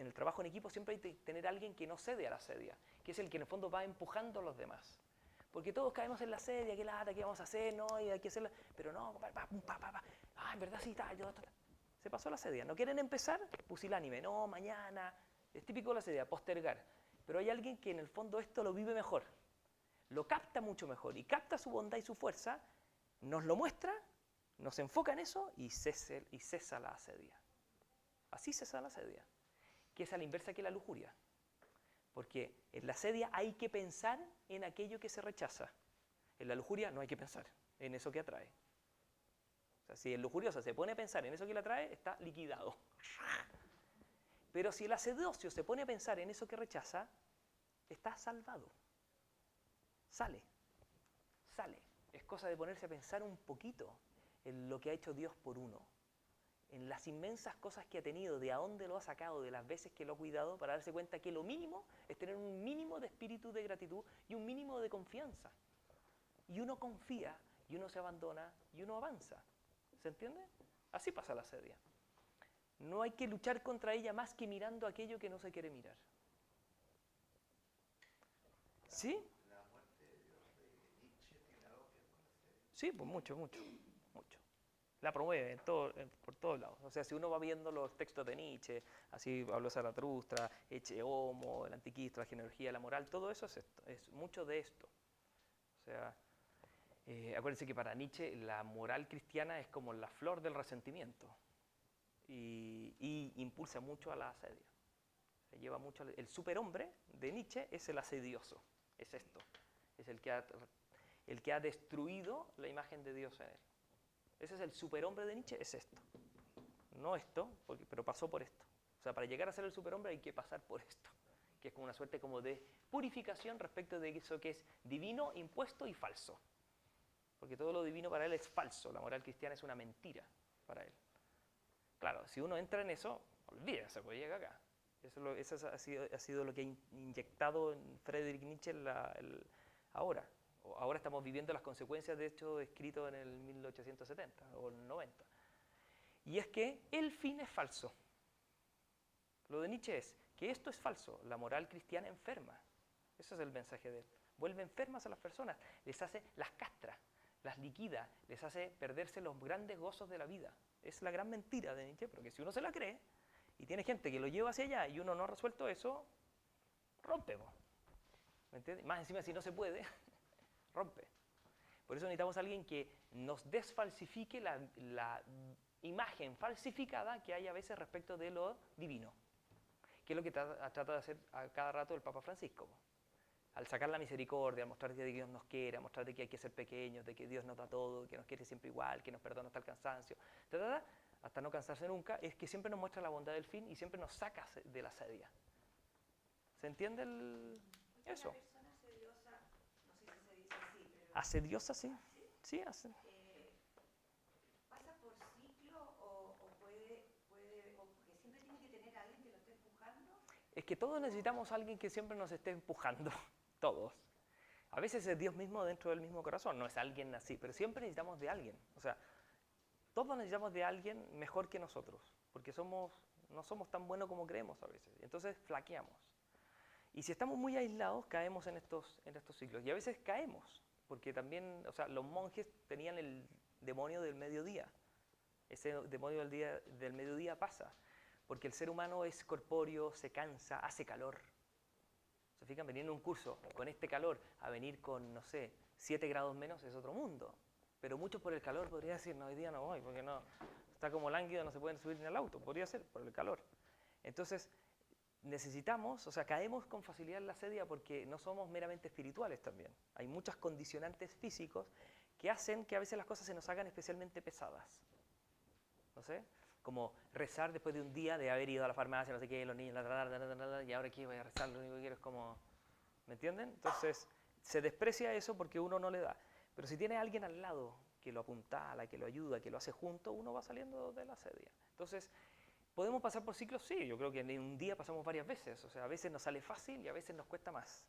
el trabajo en equipo siempre hay que tener a alguien que no cede a la asedia, que es el que en el fondo va empujando a los demás. Porque todos caemos en la asedia, ¿qué vamos a hacer? No, y hay que hacerla, pero no, en verdad sí, se pasó la asedia. ¿No quieren empezar? Pusilánime, no, mañana. Es típico de la asedia, postergar. Pero hay alguien que en el fondo esto lo vive mejor, lo capta mucho mejor y capta su bondad y su fuerza, nos lo muestra nos enfoca en eso y cesa la asedia. Así cesa la asedia, que es a la inversa que la lujuria. Porque en la asedia hay que pensar en aquello que se rechaza. En la lujuria no hay que pensar en eso que atrae. O sea, si el lujurioso se pone a pensar en eso que le atrae, está liquidado. Pero si el asedoso se pone a pensar en eso que rechaza, está salvado. Sale. Es cosa de ponerse a pensar un poquito en lo que ha hecho Dios por uno, en las inmensas cosas que ha tenido, de a dónde lo ha sacado, de las veces que lo ha cuidado, para darse cuenta que lo mínimo es tener un mínimo de espíritu de gratitud y un mínimo de confianza. Y uno confía, y uno se abandona, y uno avanza. ¿Se entiende? Así pasa la asedia. No hay que luchar contra ella más que mirando aquello que no se quiere mirar. ¿Sí? La muerte de Dios de Nietzsche tiene algo que ver con la serie. Sí, pues mucho. La promueve por todos lados. O sea, si uno va viendo los textos de Nietzsche, así habló Zaratustra, Ecce Homo, el Anticristo, la genealogía, la moral, todo eso es mucho de esto. O sea, acuérdense que para Nietzsche la moral cristiana es como la flor del resentimiento y impulsa mucho a la asedia. Se lleva mucho el superhombre de Nietzsche es el asedioso, es esto, es el que ha destruido la imagen de Dios en él. Ese es el superhombre de Nietzsche, es esto. No esto, pero pasó por esto. O sea, para llegar a ser el superhombre hay que pasar por esto, que es como una suerte como de purificación respecto de eso que es divino, impuesto y falso. Porque todo lo divino para él es falso, la moral cristiana es una mentira para él. Claro, si uno entra en eso, olvídese, pues llega acá. Eso ha sido lo que ha inyectado en Friedrich Nietzsche ahora. Ahora estamos viviendo las consecuencias de esto escrito en el 1870 o el 90. Y es que el fin es falso. Lo de Nietzsche es que esto es falso, la moral cristiana enferma. Ese es el mensaje de él. Vuelve enfermas a las personas, las castra, las liquida, les hace perderse los grandes gozos de la vida. Es la gran mentira de Nietzsche, porque si uno se la cree y tiene gente que lo lleva hacia allá y uno no ha resuelto eso, rompe. ¿Me entiendes? Más encima si no se puede, rompe. Por eso necesitamos a alguien que nos desfalsifique la imagen falsificada que hay a veces respecto de lo divino, que es lo que trata de hacer a cada rato el Papa Francisco. Al sacar la misericordia, al mostrarte que Dios nos quiere, a mostrarte que hay que ser pequeños, de que Dios nos da todo, que nos quiere siempre igual, que nos perdona hasta el cansancio, hasta no cansarse nunca, es que siempre nos muestra la bondad del fin y siempre nos saca de la asedia. ¿Se entiende eso? Una persona asediosa, no sé si se dice así, pero... ¿Asediosa, sí? Sí, ¿Pasa por ciclo o puede, o porque siempre tiene que tener a alguien que lo esté empujando? Es que todos necesitamos a alguien que siempre nos esté empujando, todos. A veces es Dios mismo dentro del mismo corazón, no es alguien así, pero siempre necesitamos de alguien. O sea, todos necesitamos de alguien mejor que nosotros, porque no somos tan buenos como creemos a veces, entonces flaqueamos. Y si estamos muy aislados, caemos en estos ciclos. Y a veces caemos, porque también, o sea, los monjes tenían el demonio del mediodía. Ese demonio del mediodía pasa, porque el ser humano es corpóreo, se cansa, hace calor. ¿Se fijan? Venir en un curso con este calor a venir con, no sé, 7 grados menos es otro mundo. Pero muchos por el calor podría decir, no, hoy día no voy, porque no, está como lánguido, no se pueden subir ni al auto. Podría ser por el calor. Entonces, necesitamos, o sea, caemos con facilidad en la asedia porque no somos meramente espirituales también. Hay muchos condicionantes físicos que hacen que a veces las cosas se nos hagan especialmente pesadas. No sé, como rezar después de un día de haber ido a la farmacia, no sé qué, los niños, y ahora aquí voy a rezar, lo único que quiero es como... ¿Me entienden? Entonces, se desprecia eso porque uno no le da. Pero si tiene a alguien al lado que lo apuntala, que lo ayuda, que lo hace junto, uno va saliendo de la asedia. Entonces, ¿podemos pasar por ciclos? Sí, yo creo que en un día pasamos varias veces. O sea, a veces nos sale fácil y a veces nos cuesta más.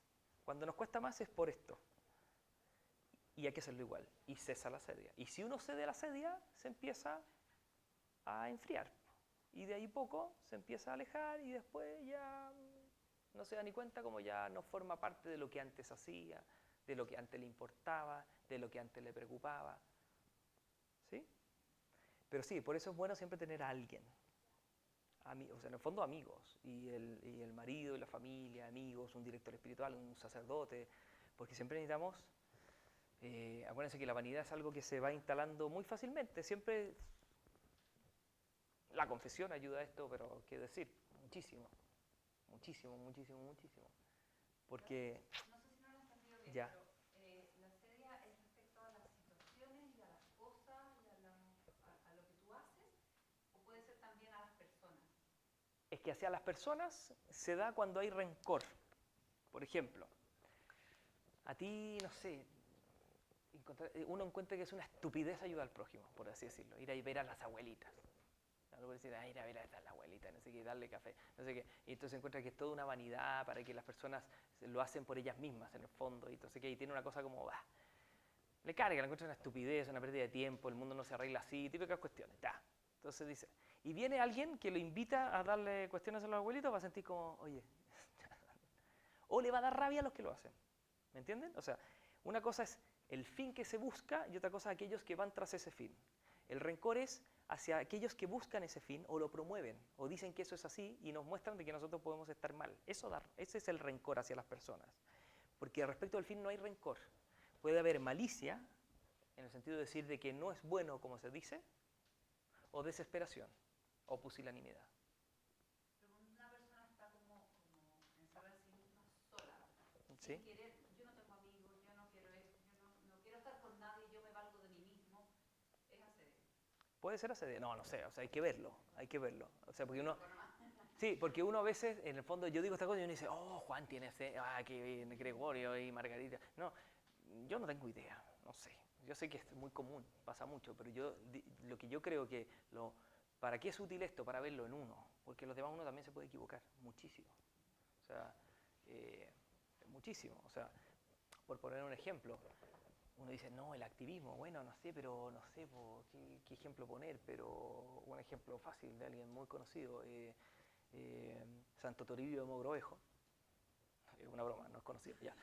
Cuando nos cuesta más es por esto. Y hay que hacerlo igual. Y cesa la asedia. Y si uno cede a la asedia, se empieza a enfriar. Y de ahí poco se empieza a alejar y después ya no se da ni cuenta como ya no forma parte de lo que antes hacía, de lo que antes le importaba, de lo que antes le preocupaba. ¿Sí? Pero sí, por eso es bueno siempre tener a alguien. O sea, en el fondo amigos, y el marido y la familia, amigos, un director espiritual, un sacerdote, porque siempre necesitamos Acuérdense que la vanidad es algo que se va instalando muy fácilmente. Siempre la confesión ayuda a esto, pero qué decir, muchísimo, muchísimo, muchísimo, muchísimo. Porque No sé si no lo he entendido bien, ya, pero la sedia es respecto a las situaciones y a las cosas y a lo que tú haces, o puede ser también a las personas. es que hacia las personas se da cuando hay rencor. Por ejemplo, a ti, no sé, uno encuentra que es una estupidez ayudar al prójimo, por así decirlo, ir a ver a las abuelitas. Algo decir, ir a ver a la abuelita, no sé qué, darle café, no sé qué. Y entonces encuentra que es toda una vanidad para que las personas lo hacen por ellas mismas, en el fondo, y entonces que y tiene una cosa como, bah, le carga, le encuentra una estupidez, una pérdida de tiempo, el mundo no se arregla así, típicas cuestiones. Ta. Entonces dice, y viene alguien que lo invita a darle cuestiones a los abuelitos, va a sentir como, oye, o le va a dar rabia a los que lo hacen. ¿Me entienden? O sea, una cosa es el fin que se busca y otra cosa aquellos que van tras ese fin. El rencor es hacia aquellos que buscan ese fin o lo promueven o dicen que eso es así y nos muestran de que nosotros podemos estar mal. Ese es el rencor hacia las personas. Porque respecto al fin no hay rencor. Puede haber malicia, en el sentido de decir de que no es bueno como se dice, o desesperación, o pusilanimidad. Pero cuando una persona está como encerrada en sí misma sola, ¿Sí? sin querer, yo no tengo amigos, yo no quiero esto, yo no quiero estar con nadie, yo me valgo de mí mismo, es asedio. Puede ser asedio. No, no sé, o sea, hay que verlo, hay que verlo. O sea, porque uno... Sí, porque uno a veces, en el fondo, yo digo esta cosa y uno dice, oh, Juan tiene ese, qué bien, Gregorio y Margarita. No, yo no tengo idea, no sé. Yo sé que es muy común, pasa mucho, pero lo que yo creo que, ¿para qué es útil esto? Para verlo en uno, porque los demás uno también se puede equivocar, muchísimo. O sea, muchísimo. O sea, por poner un ejemplo, uno dice, no, el activismo, bueno, no sé, pero no sé qué ejemplo poner, pero un ejemplo fácil de alguien muy conocido. Santo Toribio de Mogrovejo, es una broma, no es conocido, ya.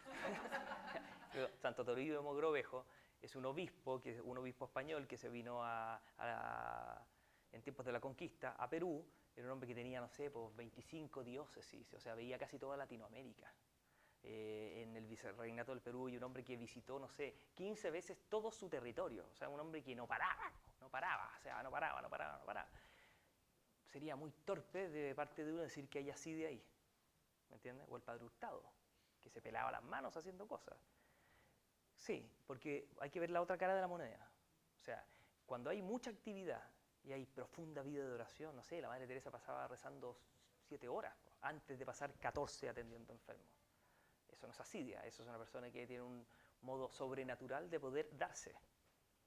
Santo Toribio de Mogrovejo es un obispo español que se vino en tiempos de la conquista a Perú. Era un hombre que tenía, no sé, pues 25 diócesis, o sea, veía casi toda Latinoamérica. En el vicerreinato del Perú y un hombre que visitó, no sé, 15 veces todo su territorio, o sea, un hombre que no paraba, o sea, no paraba. Sería muy torpe de parte de uno decir que hay así de ahí, ¿me entiendes? O el Padre Hurtado, que se pelaba las manos haciendo cosas. Sí, porque hay que ver la otra cara de la moneda. O sea, cuando hay mucha actividad y hay profunda vida de oración, no sé, la Madre Teresa pasaba rezando 7 horas antes de pasar 14 atendiendo enfermos. Eso no es asidia, eso es una persona que tiene un modo sobrenatural de poder darse.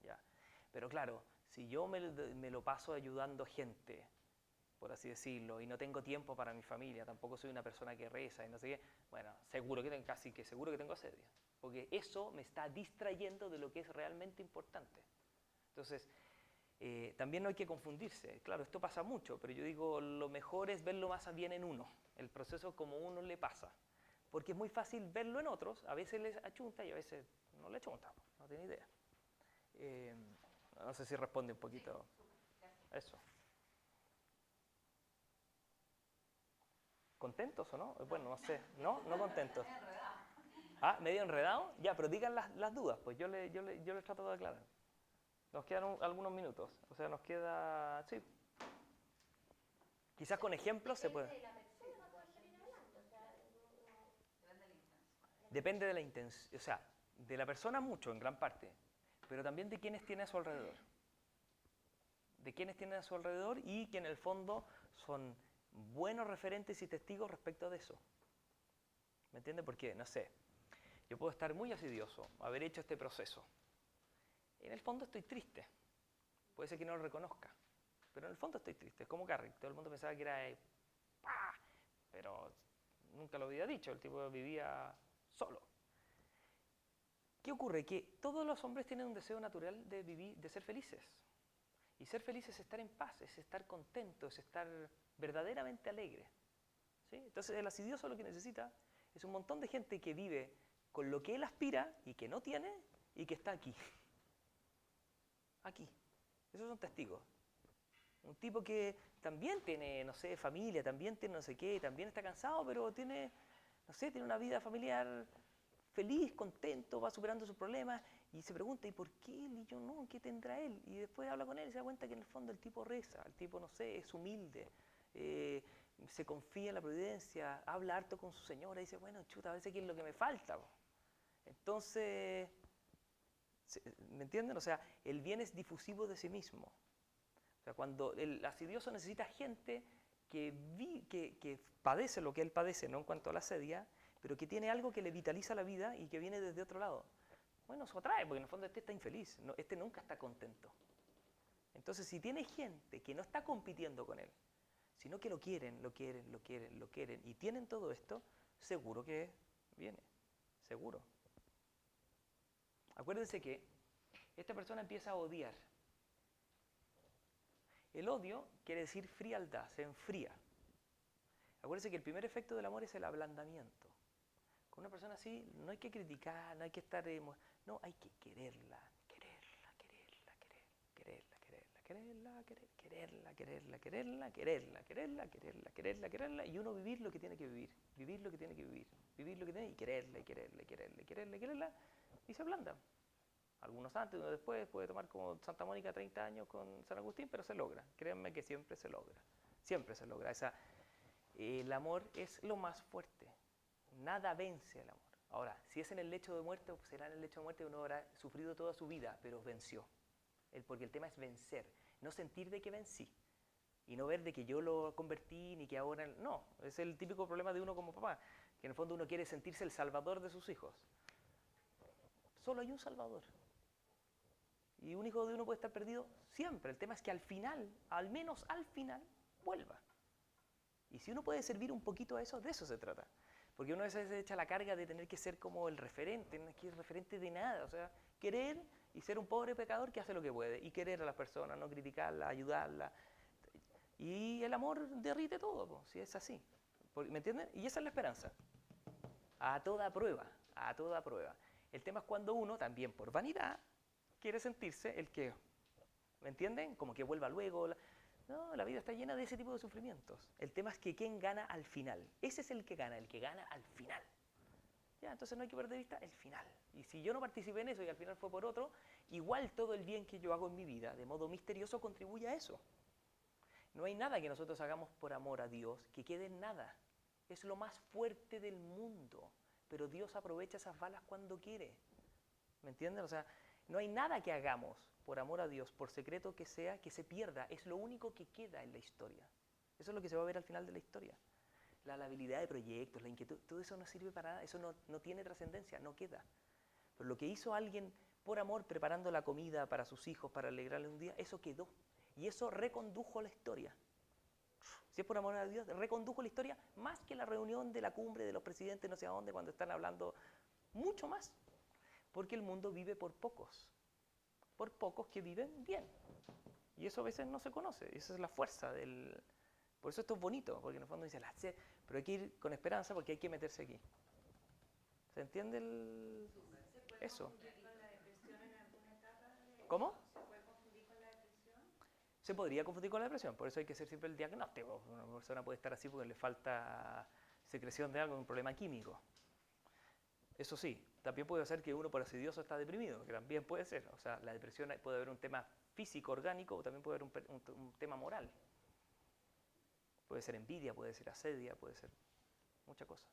¿Ya? Pero claro, si yo me lo paso ayudando gente, por así decirlo, y no tengo tiempo para mi familia, tampoco soy una persona que reza y no sé qué, bueno, casi que seguro que tengo asedio, porque eso me está distrayendo de lo que es realmente importante. Entonces, también no hay que confundirse. Claro, esto pasa mucho, pero yo digo, lo mejor es verlo más bien en uno, el proceso como uno le pasa, porque es muy fácil verlo en otros, a veces les achunta y a veces no le achunta, no tiene idea. No sé si responde un poquito eso. ¿Contentos o no? Bueno, no sé. ¿No? No contentos. Ah, medio enredado. Ya, pero digan las dudas, pues yo les trato de aclarar. Nos quedan algunos minutos. O sea, nos queda... Sí. Quizás con ejemplos se puede... Depende de la intención. O sea, de la persona mucho, en gran parte. Pero también de quienes tiene a su alrededor. De quienes tiene a su alrededor y que en el fondo son buenos referentes y testigos respecto de eso. ¿Me entiende? Porque, no sé, yo puedo estar muy asidioso, haber hecho este proceso. En el fondo estoy triste. Puede ser que no lo reconozca, pero en el fondo estoy triste. Es como Carrick, todo el mundo pensaba que era... pero nunca lo había dicho, el tipo vivía solo. ¿Qué ocurre? Que todos los hombres tienen un deseo natural de vivir, de ser felices. Y ser feliz es estar en paz, es estar contento, es estar verdaderamente alegre. ¿Sí? Entonces el asidioso lo que necesita es un montón de gente que vive con lo que él aspira y que no tiene y que está aquí. Aquí. Esos son testigos. Un tipo que también tiene, no sé, familia, también tiene no sé qué, también está cansado, pero tiene, no sé, tiene una vida familiar feliz, contento, va superando sus problemas Y se pregunta, ¿y por qué él y yo no? ¿Qué tendrá él? Y después habla con él y se da cuenta que en el fondo el tipo reza, el tipo, no sé, es humilde, se confía en la providencia, habla harto con su señora y dice, bueno, chuta, a veces ¿qué es lo que me falta? Entonces, ¿me entienden? O sea, el bien es difusivo de sí mismo. O sea, cuando el asidioso necesita gente que padece lo que él padece, no en cuanto a la asedia, pero que tiene algo que le vitaliza la vida y que viene desde otro lado. Bueno, eso atrae, porque en el fondo este está infeliz, este nunca está contento. Entonces, si tiene gente que no está compitiendo con él, sino que lo quieren, lo quieren, lo quieren, lo quieren, y tienen todo esto, seguro que viene, seguro. Acuérdense que esta persona empieza a odiar. El odio quiere decir frialdad, se enfría. Acuérdense que el primer efecto del amor es el ablandamiento. Con una persona así no hay que criticar, no hay que estar... no, hay que quererla, quererla, quererla, quererla, quererla, quererla, quererla, quererla, quererla, quererla, quererla, quererla, quererla, quererla, y uno vivir lo que tiene que vivir, vivir lo que tiene que vivir, vivir lo que tiene y quererla, y quererla, y quererla, y quererla, y quererla, y se ablanda. Algunos antes, uno después, puede tomar como Santa Mónica 30 años con San Agustín, pero se logra. Créanme que siempre se logra. Siempre se logra. El amor es lo más fuerte. Nada vence el amor. Ahora, si es en el lecho de muerte, pues será en el lecho de muerte, uno habrá sufrido toda su vida, pero venció. Porque el tema es vencer, no sentir de que vencí. Y no ver de que yo lo convertí, ni que ahora... No, es el típico problema de uno como papá, que en el fondo uno quiere sentirse el salvador de sus hijos. Solo hay un salvador. Y un hijo de uno puede estar perdido siempre. El tema es que al final, al menos al final, vuelva. Y si uno puede servir un poquito a eso, de eso se trata. Porque uno a veces se echa la carga de tener que ser como el referente, no es que es referente de nada. O sea, querer y ser un pobre pecador que hace lo que puede. Y querer a las personas, no criticarlas, ayudarlas. Y el amor derrite todo, si es así. ¿Me entienden? Y esa es la esperanza. A toda prueba, a toda prueba. El tema es cuando uno, también por vanidad, quiere sentirse el que, ¿me entienden? Como que vuelva luego. No, la vida está llena de ese tipo de sufrimientos. El tema es que ¿quién gana al final? Ese es el que gana al final. Ya, entonces no hay que perder de vista el final. Y si yo no participé en eso y al final fue por otro, igual todo el bien que yo hago en mi vida, de modo misterioso, contribuye a eso. No hay nada que nosotros hagamos por amor a Dios que quede en nada. Es lo más fuerte del mundo, pero Dios aprovecha esas balas cuando quiere. ¿Me entienden? O sea, no hay nada que hagamos por amor a Dios, por secreto que sea, que se pierda. Es lo único que queda en la historia. Eso es lo que se va a ver al final de la historia. La habilidad de proyectos, la inquietud, todo eso no sirve para nada, eso no tiene trascendencia, no queda. Pero lo que hizo alguien por amor, preparando la comida para sus hijos, para alegrarle un día, eso quedó. Y eso recondujo la historia. Si es por amor a Dios, recondujo la historia más que la reunión de la cumbre de los presidentes no sé a dónde, cuando están hablando mucho más. Porque el mundo vive por pocos que viven bien. Y eso a veces no se conoce, esa es la fuerza del... Por eso esto es bonito, porque en el fondo dice, pero hay que ir con esperanza porque hay que meterse aquí. ¿Se entiende eso? ¿Cómo? Se podría confundir con la depresión, por eso hay que hacer siempre el diagnóstico. Una persona puede estar así porque le falta secreción de algo, un problema químico. Eso sí, también puede ser que uno por asidioso está deprimido, que también puede ser. O sea, la depresión puede haber un tema físico, orgánico, o también puede haber un tema moral. Puede ser envidia, puede ser asedia, puede ser mucha cosa.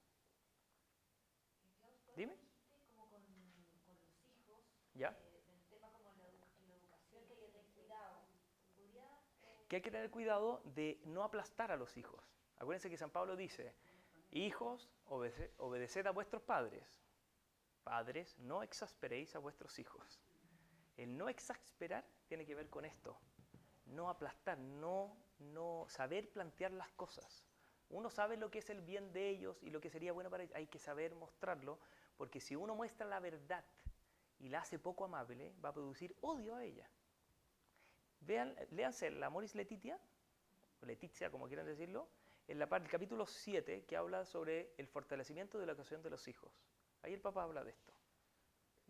Dime. Como con los hijos, ¿Ya? del tema como en la educación, que hay que tener cuidado. ¿Podría, Que hay que tener cuidado de no aplastar a los hijos. Acuérdense que San Pablo dice, hijos, obedeced a vuestros padres. Padres, no exasperéis a vuestros hijos. El no exasperar tiene que ver con esto. No aplastar, no saber plantear las cosas. Uno sabe lo que es el bien de ellos y lo que sería bueno para ellos. Hay que saber mostrarlo, porque si uno muestra la verdad y la hace poco amable, va a producir odio a ella. Léanse la Amoris Laetitia, o Letizia como quieran decirlo, en el capítulo 7, que habla sobre el fortalecimiento de la educación de los hijos. Ahí el Papa habla de esto,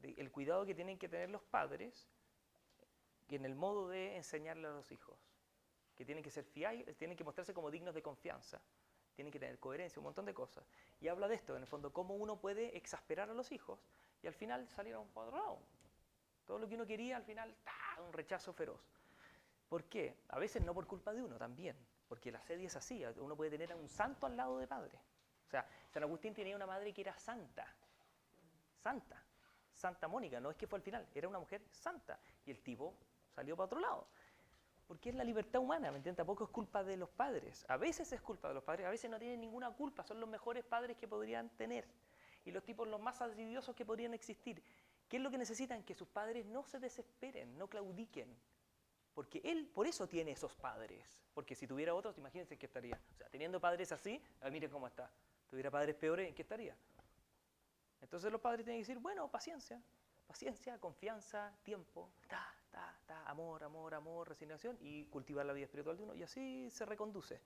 el cuidado que tienen que tener los padres en el modo de enseñarle a los hijos, que tienen que ser fiables, tienen que mostrarse como dignos de confianza, tienen que tener coherencia, un montón de cosas. Y habla de esto, en el fondo, cómo uno puede exasperar a los hijos y al final salir a un cuadro lado. Todo lo que uno quería, al final, ¡ta! Un rechazo feroz. ¿Por qué? A veces no por culpa de uno también, porque la asedia es así. Uno puede tener a un santo al lado de padre. O sea, San Agustín tenía una madre que era santa. Santa. Santa Mónica, no es que fue al final, era una mujer santa. Y el tipo salió para otro lado. Porque es la libertad humana, ¿me entiendes? Tampoco es culpa de los padres. A veces es culpa de los padres, a veces no tienen ninguna culpa, son los mejores padres que podrían tener. Y los tipos los más asidiosos que podrían existir. ¿Qué es lo que necesitan? Que sus padres no se desesperen, no claudiquen. Porque él, por eso tiene esos padres. Porque si tuviera otros, imagínense en qué estaría. O sea, teniendo padres así, miren cómo está. Tuviera padres peores, ¿en qué estaría? Entonces los padres tienen que decir, bueno, paciencia, paciencia, confianza, tiempo, amor, amor, amor, resignación y cultivar la vida espiritual de uno y así se reconduce.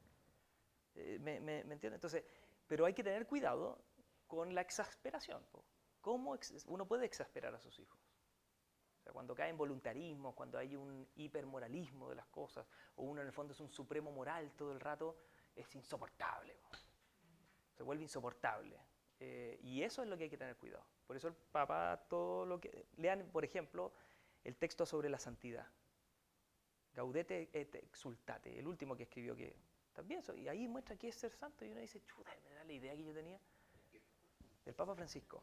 ¿Me entienden? Entonces, pero hay que tener cuidado con la exasperación. ¿Cómo uno puede exasperar a sus hijos? O sea, cuando cae en voluntarismo, cuando hay un hipermoralismo de las cosas, o uno en el fondo es un supremo moral todo el rato, es insoportable. Se vuelve insoportable. Y eso es lo que hay que tener cuidado. Por eso el Papa, todo lo que... Lean, por ejemplo, el texto sobre la santidad. Gaudete et exultate, el último que escribió, que también, y ahí muestra qué es ser santo, y uno dice, chuta, me da la idea que yo tenía. El Papa Francisco,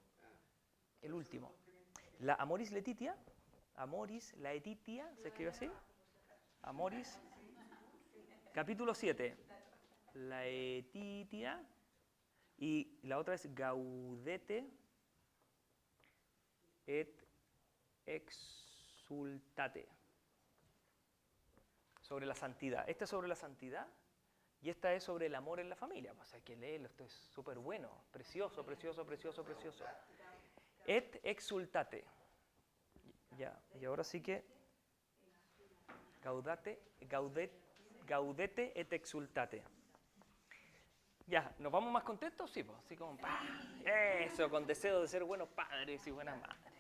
el último. La Amoris Laetitia, Amoris Laetitia, ¿se escribe así? Amoris, capítulo 7. Laetitia. Y la otra es Gaudete et exultate. Sobre la santidad. Esta es sobre la santidad y esta es sobre el amor en la familia. O sea, hay que leerlo, esto es súper bueno, precioso, precioso, precioso, precioso. Et exultate. Ya, y ahora sí que Gaudete et exultate. Ya, ¿nos vamos más contentos? Sí, pues, así como, ¡pah! Eso, con deseo de ser buenos padres y buenas madres.